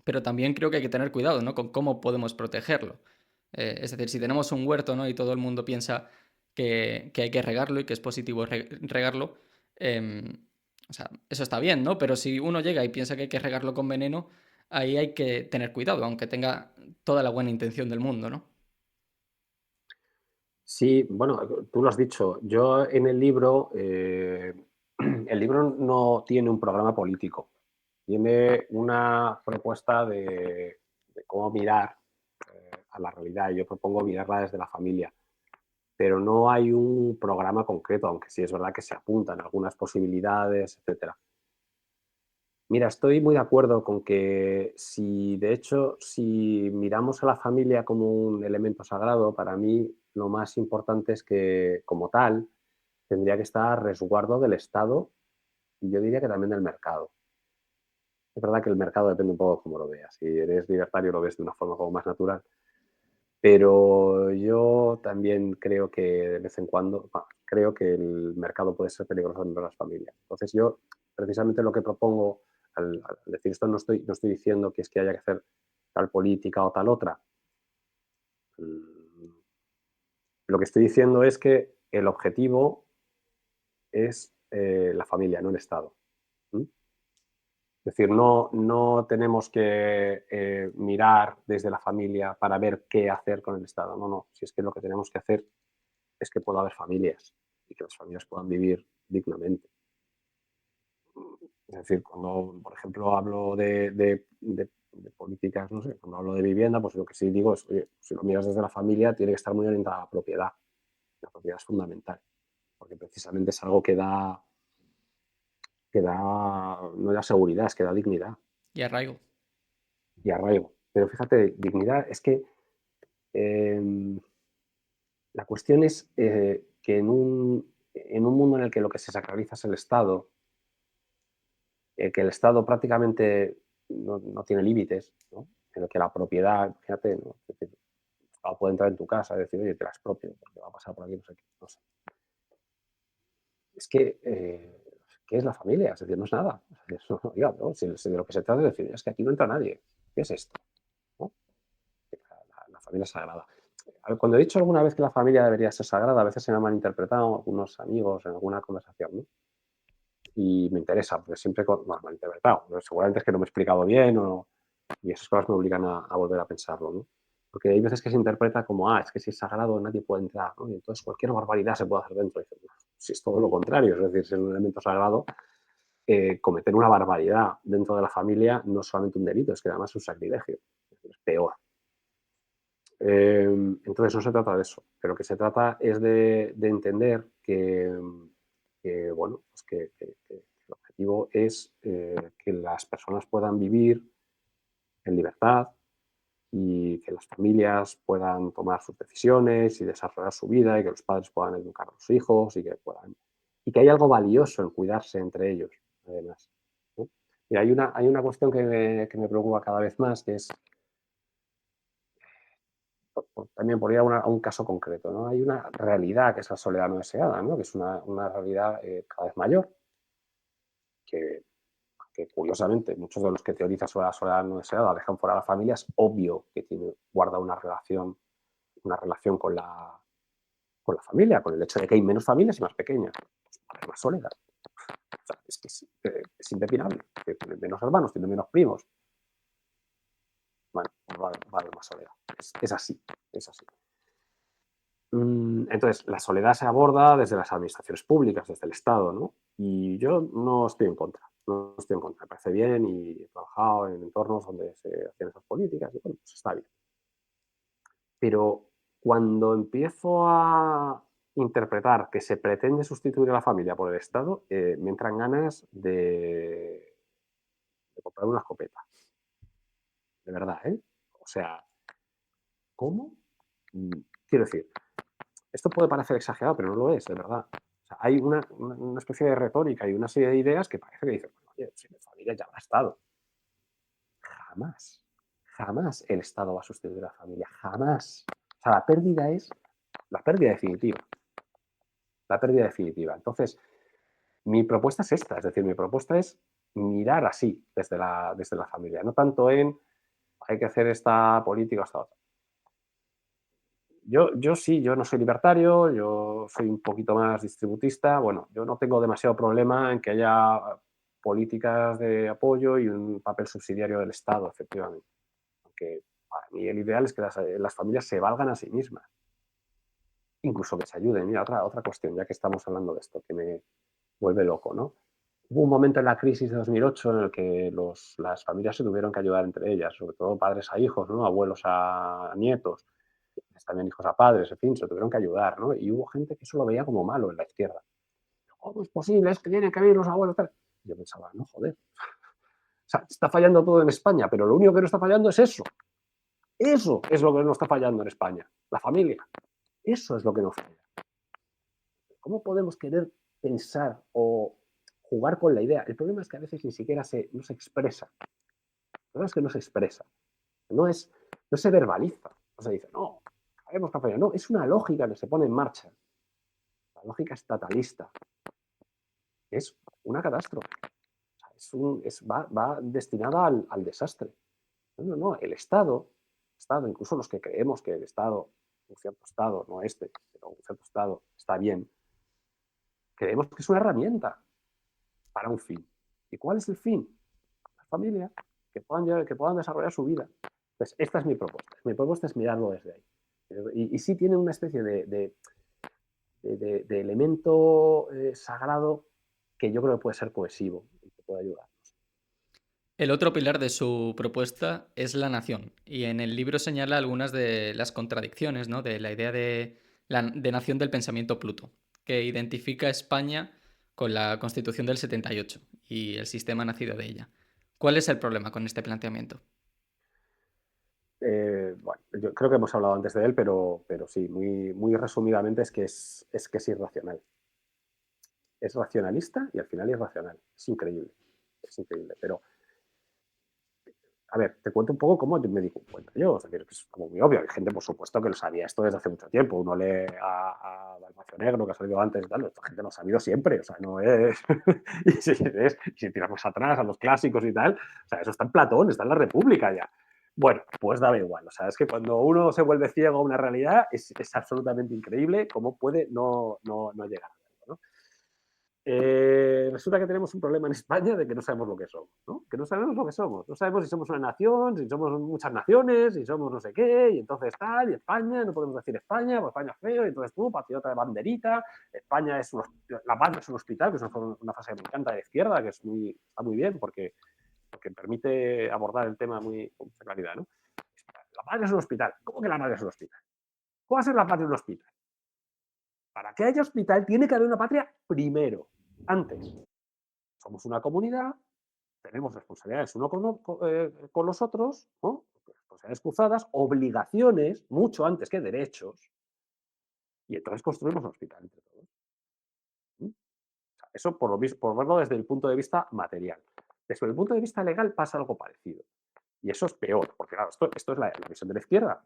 pero también creo que hay que tener cuidado, ¿no?, con cómo podemos protegerlo. Es decir, si tenemos un huerto, ¿no?, y todo el mundo piensa que hay que regarlo y que es positivo regarlo, o sea, eso está bien, ¿no? Pero si uno llega y piensa que hay que regarlo con veneno, ahí hay que tener cuidado, aunque tenga toda la buena intención del mundo, ¿no? Sí, bueno, tú lo has dicho. Yo en el libro, el libro no tiene un programa político, tiene una propuesta de cómo mirar a la realidad. Yo propongo mirarla desde la familia, pero no hay un programa concreto, aunque sí es verdad que se apuntan algunas posibilidades, etcétera. Mira, estoy muy de acuerdo con que si, de hecho, si miramos a la familia como un elemento sagrado, para mí lo más importante es que, como tal, tendría que estar a resguardo del Estado y yo diría que también del mercado. Es verdad que el mercado depende un poco de cómo lo veas. Si eres libertario lo ves de una forma como más natural, pero yo también creo que de vez en cuando, creo que el mercado puede ser peligroso para las familias. Entonces yo, precisamente lo que propongo al decir esto, no estoy diciendo que es que haya que hacer tal política o tal otra. Mm, Lo que estoy diciendo es que el objetivo es la familia, no el Estado. ¿Mm? Es decir, no tenemos que mirar desde la familia para ver qué hacer con el Estado. No, no. Si es que lo que tenemos que hacer es que pueda haber familias y que las familias puedan vivir dignamente. Es decir, cuando, por ejemplo, hablo de políticas, no sé, cuando hablo de vivienda, pues lo que sí digo es, oye, si lo miras desde la familia, tiene que estar muy orientada a la propiedad. La propiedad es fundamental, porque precisamente es algo que da que no da seguridad, es que da dignidad Y arraigo. y arraigo. Pero fíjate, dignidad es que eh, la cuestión es que en un mundo en el que lo que se sacraliza es el Estado, que el Estado prácticamente no tiene límites, ¿no? En el que la propiedad, fíjate, ¿no? Es decir, el Estado puede entrar en tu casa y decir, oye, te la expropio, porque va a pasar por aquí, no sé qué, no sé. Es que, ¿qué es la familia? Es decir, no es nada. Eso, oiga, ¿no? Si de lo que se trata es decir, es que aquí no entra nadie. ¿Qué es esto? ¿No? La familia es sagrada. A ver, cuando he dicho alguna vez que la familia debería ser sagrada, a veces se me ha malinterpretado algunos amigos en alguna conversación, ¿no? Y me interesa, porque siempre, bueno, malinterpretado, pero seguramente es que no me he explicado bien y esas cosas me obligan a volver a pensarlo, ¿no? Porque hay veces que se interpreta como, es que si es sagrado nadie puede entrar, ¿no? Y entonces cualquier barbaridad se puede hacer dentro. Y dices, "No, si es todo lo contrario, es decir, si es un elemento sagrado, cometer una barbaridad dentro de la familia no es solamente un delito, es que además es un sacrilegio, es peor. Entonces no se trata de eso, pero lo que se trata es de entender bueno, pues que el objetivo es que las personas puedan vivir en libertad y que las familias puedan tomar sus decisiones y desarrollar su vida y que los padres puedan educar a los hijos y que hay algo valioso en cuidarse entre ellos, además, ¿no? Y hay una cuestión que me preocupa cada vez más, que es también por ir a un caso concreto, ¿no? Hay una realidad que es la soledad no deseada, ¿no? Que es una realidad cada vez mayor, que, que curiosamente muchos de los que teorizan sobre la soledad no deseada dejan fuera a la familia, es obvio que guarda una relación con la familia, con el hecho de que hay menos familias y más pequeñas. Pues va a haber más soledad. O sea, es que es impepinable. Que menos hermanos, tiene menos primos. Bueno, pues va a haber más soledad. Es así, es así. Entonces, la soledad se aborda desde las administraciones públicas, desde el Estado, ¿no? Y yo no estoy en contra, no estoy en contra. Me parece bien y he trabajado en entornos donde se hacen esas políticas y bueno, pues está bien. Pero cuando empiezo a interpretar que se pretende sustituir a la familia por el Estado, me entran ganas de comprar una escopeta. De verdad, ¿eh? O sea, ¿cómo? Quiero decir, esto puede parecer exagerado, pero no lo es, de verdad. O sea, hay una especie de retórica y una serie de ideas que parece que dicen, bueno, oye, si mi familia ya habrá estado. Jamás, jamás el Estado va a sustituir a la familia, jamás. O sea, la pérdida es la pérdida definitiva. La pérdida definitiva. Entonces, mi propuesta es esta, es decir, mi propuesta es mirar así desde la familia, no tanto en hay que hacer esta política o esta otra. Yo sí, yo no soy libertario, yo soy un poquito más distributista. Bueno, yo no tengo demasiado problema en que haya políticas de apoyo y un papel subsidiario del Estado, efectivamente. Aunque para mí el ideal es que las familias se valgan a sí mismas, incluso que se ayuden. Mira, otra cuestión, ya que estamos hablando de esto, que me vuelve loco, ¿no? Hubo un momento en la crisis de 2008 en el que las familias se tuvieron que ayudar entre ellas, sobre todo padres a hijos, ¿no? Abuelos a nietos, también hijos a padres, en fin, se tuvieron que ayudar, ¿no? Y hubo gente que eso lo veía como malo en la izquierda. ¿Cómo es posible? Es que tienen que venir los abuelos. Tal. Y yo pensaba, no, joder. O sea, está fallando todo en España, pero lo único que no está fallando es eso. Eso es lo que no está fallando en España, la familia. Eso es lo que no falla. ¿Cómo podemos querer pensar o jugar con la idea? El problema es que a veces ni siquiera no se expresa. El problema es que no se expresa. No, no se verbaliza. No se dice, no, sabemos que ha fallado. No, es una lógica que se pone en marcha. La lógica estatalista es una catástrofe. Va destinada al desastre. No, el Estado, incluso los que creemos que el Estado, un cierto Estado, no este, pero un cierto Estado está bien, creemos que es una herramienta para un fin. ¿Y cuál es el fin? La familia, que puedan desarrollar su vida. Pues esta es mi propuesta. Mi propuesta es mirarlo desde ahí. Y sí tiene una especie de elemento sagrado que yo creo que puede ser cohesivo y que puede ayudar. El otro pilar de su propuesta es la nación, y en el libro señala algunas de las contradicciones, ¿no? De la idea de nación del pensamiento Pluto, que identifica a España con la Constitución del 78 y el sistema nacido de ella. ¿Cuál es el problema con este planteamiento? Bueno, yo creo que hemos hablado antes de él, pero sí, muy resumidamente es que es irracional. Es racionalista y al final irracional. Es increíble. Es increíble. Pero, a ver, te cuento un poco cómo me di cuenta yo. Es decir, que es como muy obvio. Hay gente, por supuesto, que lo sabía esto desde hace mucho tiempo. Uno lee a Dalmacio Negro, que ha salido antes y tal. Esta gente lo ha sabido siempre. O sea, no es. Y si tiramos atrás a los clásicos y tal, o sea, eso está en Platón, está en la República ya. Bueno, pues daba igual. O sea, es que cuando uno se vuelve ciego a una realidad, es absolutamente increíble cómo puede no llegar a verlo, ¿no? Resulta que tenemos un problema en España de que no sabemos lo que somos, ¿no? Que no sabemos lo que somos. No sabemos si somos una nación, si somos muchas naciones, si somos no sé qué, y entonces tal, y España, no podemos decir España, pues España es feo, y entonces tú, patriota de banderita, España es la patria es un hospital, que es una frase que me encanta de la izquierda, que está muy bien porque permite abordar el tema con mucha claridad, ¿no? La patria es un hospital. ¿Cómo que la patria es un hospital? ¿Cómo va a ser la patria un hospital? Para que haya hospital tiene que haber una patria primero, antes. Somos una comunidad, tenemos responsabilidades uno con los otros, ¿no? Responsabilidades cruzadas, obligaciones, mucho antes que derechos, y entonces construimos un hospital entre todos. ¿Mm? O sea, eso por verlo desde el punto de vista material. Desde el punto de vista legal pasa algo parecido. Y eso es peor, porque claro, esto es la visión de la izquierda.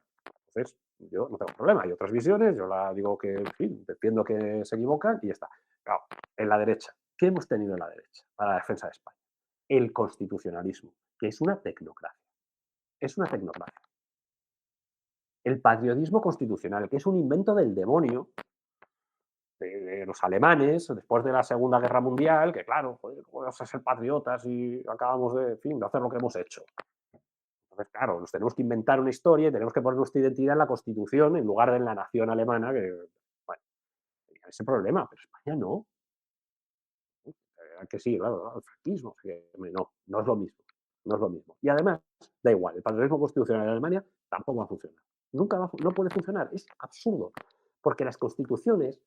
Entonces, yo no tengo problema. Hay otras visiones, yo la digo que, en fin, defiendo que se equivocan y ya está. Claro, en la derecha, ¿qué hemos tenido en la derecha para la defensa de España? El constitucionalismo, que es una tecnocracia. Es una tecnocracia. El patriotismo constitucional, que es un invento del demonio de los alemanes después de la Segunda Guerra Mundial, que claro, joder, ¿cómo vamos a ser patriotas y acabamos de, en fin, de hacer lo que hemos hecho? Entonces, claro, nos tenemos que inventar una historia y tenemos que poner nuestra identidad en la Constitución en lugar de en la nación alemana, que, bueno, ese problema, pero España no. Que sí, claro, el franquismo, que no es lo mismo. No es lo mismo. Y además, da igual, el patriotismo constitucional de Alemania tampoco va a funcionar. Nunca no puede funcionar, es absurdo. Porque las constituciones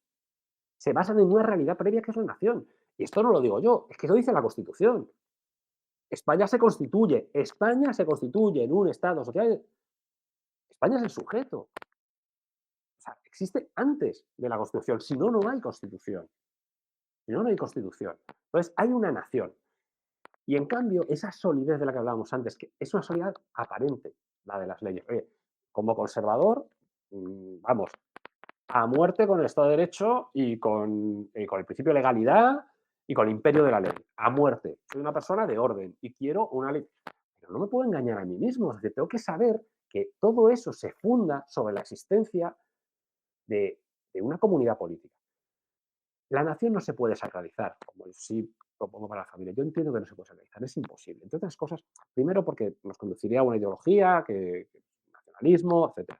se basan en una realidad previa que es la nación. Y esto no lo digo yo, es que lo dice la Constitución. España se constituye en un Estado social. España es el sujeto. O sea, existe antes de la Constitución. Si no, no hay Constitución. Si no, no hay Constitución. Entonces, hay una nación. Y en cambio, esa solidez de la que hablábamos antes, que es una solidez aparente, la de las leyes. Oye, como conservador, vamos, a muerte con el Estado de Derecho y con el principio de legalidad y con el imperio de la ley. A muerte. Soy una persona de orden y quiero una ley. Pero no me puedo engañar a mí mismo. Es decir, tengo que saber que todo eso se funda sobre la existencia de, de una comunidad política. La nación no se puede sacralizar, como sí propongo para la familia. Yo entiendo que no se puede sacralizar, es imposible. Entre otras cosas, primero porque nos conduciría a una ideología, que nacionalismo, etc.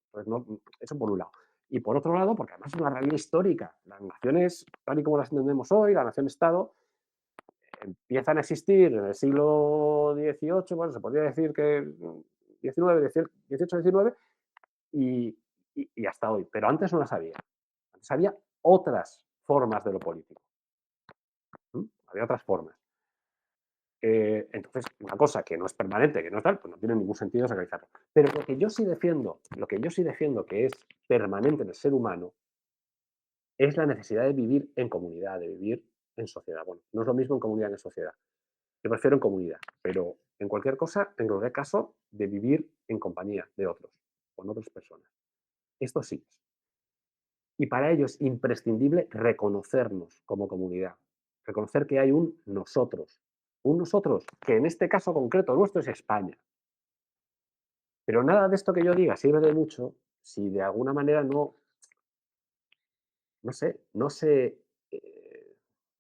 Pues no, eso por un lado. Y por otro lado, porque además es una realidad histórica. Las naciones, tal y como las entendemos hoy, la nación-estado, empiezan a existir en el siglo XVIII, bueno, se podría decir que XIX, XVIII, XIX, y, y hasta hoy. Pero antes no las había. Antes había otras formas de lo político. Había otras formas. Entonces, una cosa que no es permanente, que no es tal, pues no tiene ningún sentido sacralizarlo. Pero lo que yo sí defiendo que es permanente en el ser humano, es la necesidad de vivir en comunidad, de vivir en sociedad. Bueno, no es lo mismo en comunidad que en sociedad. Yo prefiero en comunidad, pero en cualquier cosa, en cualquier caso, de vivir en compañía de otros, con otras personas. Esto sí. Y para ello es imprescindible reconocernos como comunidad, reconocer que hay un nosotros que en este caso concreto nuestro es España. Pero nada de esto que yo diga sirve de mucho si de alguna manera no sé, eh,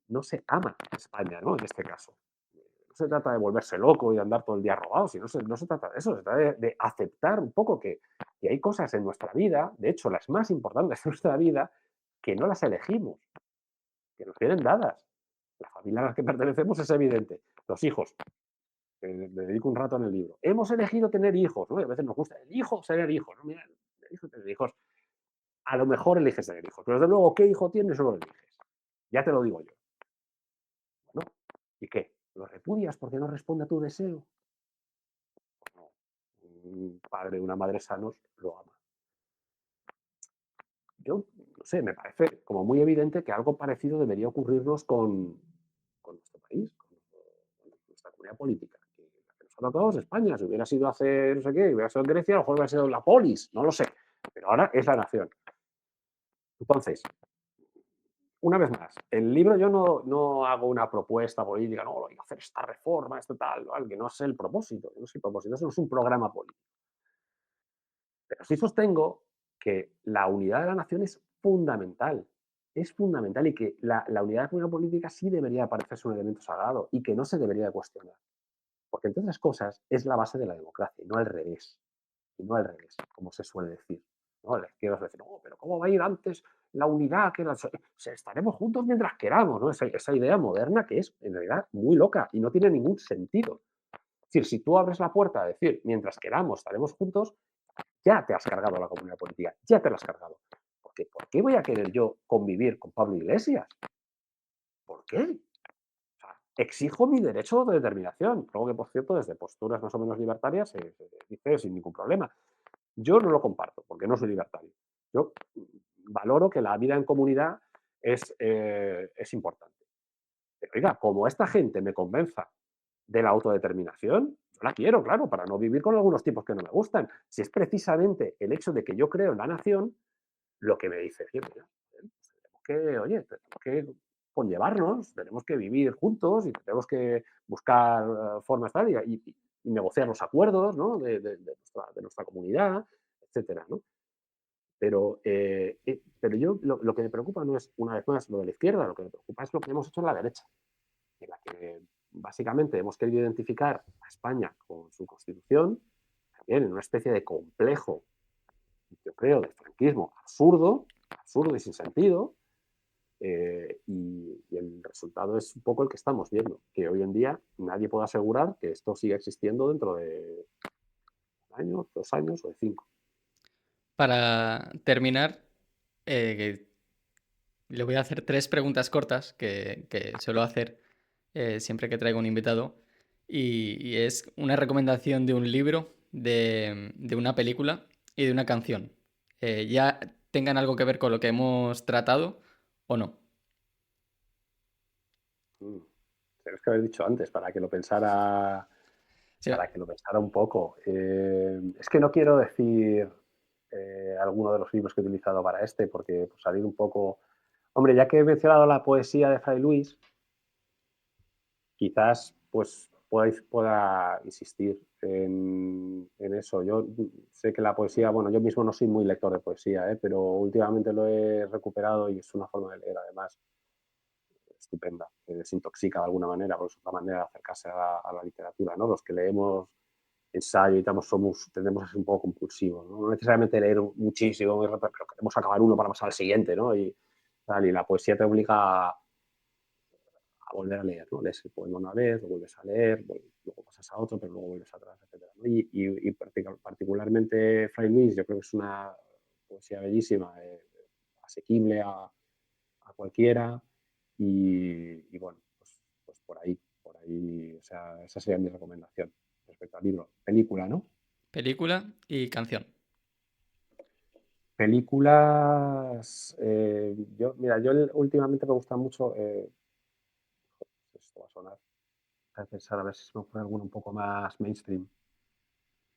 no se ama a España, ¿no? En este caso. No se trata de volverse loco y de andar todo el día robado, sino no se trata de eso, se trata de aceptar un poco que hay cosas en nuestra vida, de hecho las más importantes de nuestra vida, que no las elegimos, que nos vienen dadas. La familia a la que pertenecemos es evidente. Los hijos, que le dedico un rato en el libro. Hemos elegido tener hijos, ¿no? Y a veces nos gusta el hijo, tener hijos, ¿no? Mira, el hijo, tener hijos. A lo mejor eliges tener hijos, pero desde luego, ¿qué hijo tienes? Eso lo eliges. Ya te lo digo yo. ¿Y qué? ¿Lo repudias porque no responde a tu deseo? Pues no. Un padre, una madre sanos lo ama. Yo, no sé, me parece como muy evidente que algo parecido debería ocurrirnos con nuestro país, con nuestra comunidad política. Que la que nos ha tocado es España. Si hubiera sido hace no sé qué, hubiera sido en Grecia, a lo mejor hubiera sido la polis, no lo sé. Pero ahora es la nación. Entonces, una vez más, el libro yo no hago una propuesta política, no, voy a hacer esta reforma, esto tal, ¿vale? Que no es el propósito, no es el propósito, eso no es un programa político. Pero sí sostengo que la unidad de la nación es fundamental y que la unidad de la comunidad política sí debería parecerse un elemento sagrado y que no se debería de cuestionar. Porque entre otras cosas es la base de la democracia y no al revés, como se suele decir. ¿No? La izquierda suele decir, no, pero ¿cómo va a ir antes la unidad? Estaremos juntos mientras queramos, ¿no? Esa idea moderna que es en realidad muy loca y no tiene ningún sentido. Es decir, si tú abres la puerta a decir, mientras queramos estaremos juntos, ya te has cargado la comunidad política, ya te la has cargado. Porque, ¿por qué voy a querer yo convivir con Pablo Iglesias? ¿Por qué? O sea, exijo mi derecho de determinación, algo que, por cierto, desde posturas más o menos libertarias se dice sin ningún problema. Yo no lo comparto, porque no soy libertario. Yo valoro que la vida en comunidad es importante. Pero, oiga, como esta gente me convenza de la autodeterminación, yo la quiero, claro, para no vivir con algunos tipos que no me gustan. Si es precisamente el hecho de que yo creo en la nación lo que me dice, "Oye, mira, pues tenemos que conllevarnos, tenemos que vivir juntos y tenemos que buscar formas tal, y negociar los acuerdos, ¿no? De nuestra comunidad, etcétera, ¿no? Pero yo lo que me preocupa no es, una vez más, lo de la izquierda, lo que me preocupa es lo que hemos hecho en la derecha, en la que básicamente hemos querido identificar a España con su constitución, también en una especie de complejo, yo creo, de franquismo absurdo y sin sentido, y el resultado es un poco el que estamos viendo, que hoy en día nadie puede asegurar que esto siga existiendo dentro de un año, 2 años o de 5. Para terminar, que le voy a hacer 3 preguntas cortas que suelo hacer siempre que traigo un invitado. Y es una recomendación de un libro, de una película y de una canción. Ya tengan algo que ver con lo que hemos tratado o no. Tienes que haber dicho antes Sí, para que lo pensara un poco. Es que no quiero decir alguno de los libros que he utilizado para este, porque por salir un poco... Hombre, ya que he mencionado la poesía de Fray Luis, quizás pues pueda insistir en eso. Yo sé que la poesía, bueno, yo mismo no soy muy lector de poesía, pero últimamente lo he recuperado y es una forma de leer además estupenda, que desintoxica de alguna manera, porque es una manera de acercarse a la literatura, ¿no? Los que leemos ensayo y tendemos a ser un poco compulsivos, ¿no? No necesariamente leer muchísimo, pero queremos acabar uno para pasar al siguiente, ¿no? Y la poesía te obliga a volver a leer, ¿no? Lees el poema una vez, lo vuelves a leer, luego pasas a otro, pero luego vuelves atrás, etcétera, ¿no? Y particularmente Fray Luis, yo creo que es una poesía bellísima, asequible a cualquiera y bueno, pues por ahí, o sea, esa sería mi recomendación respecto al libro. Película, ¿no? película y canción. Películas, yo últimamente me gusta mucho, esto va a sonar, a pensar a ver si se me ocurre alguno un poco más mainstream.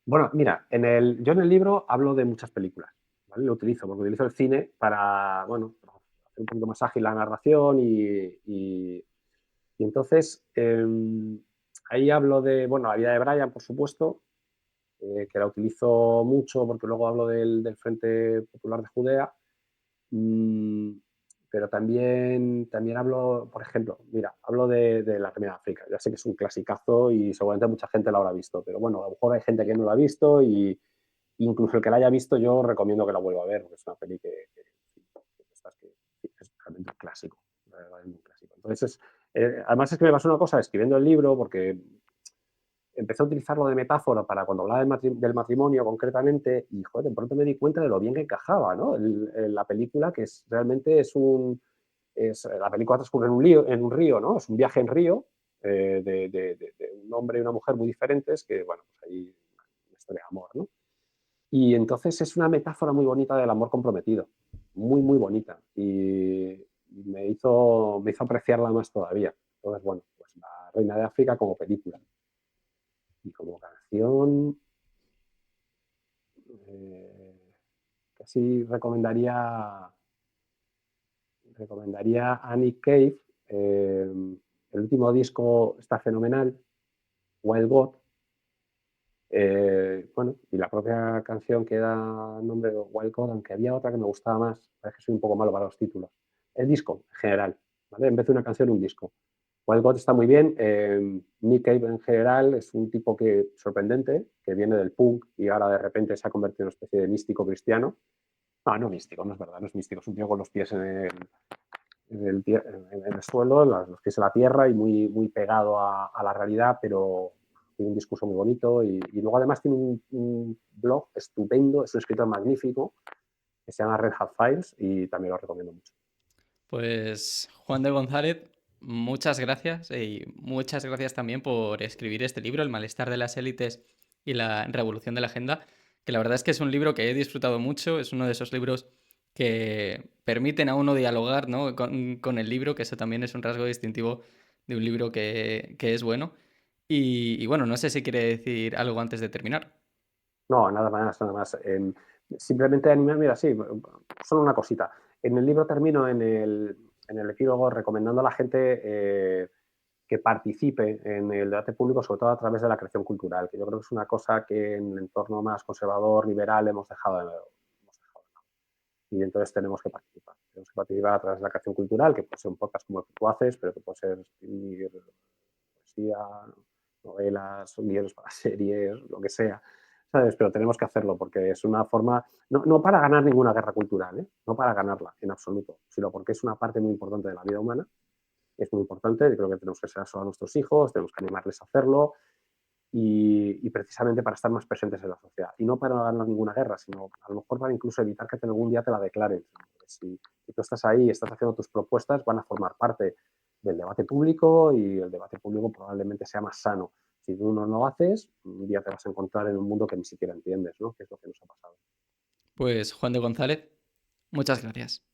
Bueno, mira, yo en el libro hablo de muchas películas, ¿vale? Lo utilizo, porque utilizo el cine para, bueno, para hacer un poquito más ágil la narración y entonces ahí hablo de, bueno, la vida de Brian, por supuesto, que la utilizo mucho porque luego hablo del Frente Popular de Judea. Mm, pero también hablo, por ejemplo, mira, hablo de la Primera África. Ya sé que es un clasicazo y seguramente mucha gente lo habrá visto, pero bueno, a lo mejor hay gente que no lo ha visto y incluso el que la haya visto yo recomiendo que la vuelva a ver, porque es una peli que es realmente un clásico, un clásico. Entonces, además es que me pasó una cosa escribiendo el libro, porque empecé a utilizarlo de metáfora para cuando hablaba del matrimonio concretamente y, joder, de pronto me di cuenta de lo bien que encajaba, ¿no? La película, que realmente la película transcurre en un río, ¿no? Es un viaje en río de un hombre y una mujer muy diferentes, que, bueno, pues ahí una historia de amor, ¿no? Y entonces es una metáfora muy bonita del amor comprometido, muy, muy bonita. Y me hizo apreciarla más todavía. Entonces, bueno, pues La Reina de África como película. Y como canción, eh, casi recomendaría a Nick Cave. El último disco está fenomenal, Wild God. Bueno, y la propia canción que da nombre de Wild God, aunque había otra que me gustaba más, es que soy un poco malo para los títulos. El disco, en general, ¿vale? En vez de una canción, un disco. Wild God está muy bien. Nick Cave en general es un tipo que sorprendente, que viene del punk y ahora de repente se ha convertido en una especie de místico cristiano. No, no místico, no es verdad, no es místico, es un tío con los pies en el suelo, los pies en la tierra y muy, muy pegado a la realidad, pero tiene un discurso muy bonito y luego además tiene un blog estupendo, es un escritor magnífico que se llama Red Hat Files y también lo recomiendo mucho. Pues Juan de González, muchas gracias y muchas gracias también por escribir este libro, El malestar de las élites y la revolución de la agenda, que la verdad es que es un libro que he disfrutado mucho, es uno de esos libros que permiten a uno dialogar, ¿no? con el libro, que eso también es un rasgo distintivo de un libro que es bueno. Y bueno, no sé si quiere decir algo antes de terminar. No, nada más, nada más. Simplemente animar, mira, sí, solo una cosita. En el libro termino en el epílogo recomendando a la gente que participe en el debate público, sobre todo a través de la creación cultural, que yo creo que es una cosa que en el entorno más conservador, liberal, hemos dejado de lado. Y entonces tenemos que participar. Tenemos que participar a través de la creación cultural, que puede ser un podcast como el que tú haces, pero que puede ser escribir poesía, novelas, guiones para series, lo que sea. ¿Sabes? Pero tenemos que hacerlo porque es una forma, no para ganar ninguna guerra cultural, ¿eh? No para ganarla en absoluto, sino porque es una parte muy importante de la vida humana, es muy importante, yo creo que tenemos que ser eso a nuestros hijos, tenemos que animarles a hacerlo y precisamente para estar más presentes en la sociedad. Y no para ganar ninguna guerra, sino a lo mejor para incluso evitar que algún día te la declaren. Si tú estás ahí y estás haciendo tus propuestas, van a formar parte del debate público y el debate público probablemente sea más sano. Si tú no lo haces, un día te vas a encontrar en un mundo que ni siquiera entiendes, ¿no? Que es lo que nos ha pasado. Pues Juan de González, muchas gracias.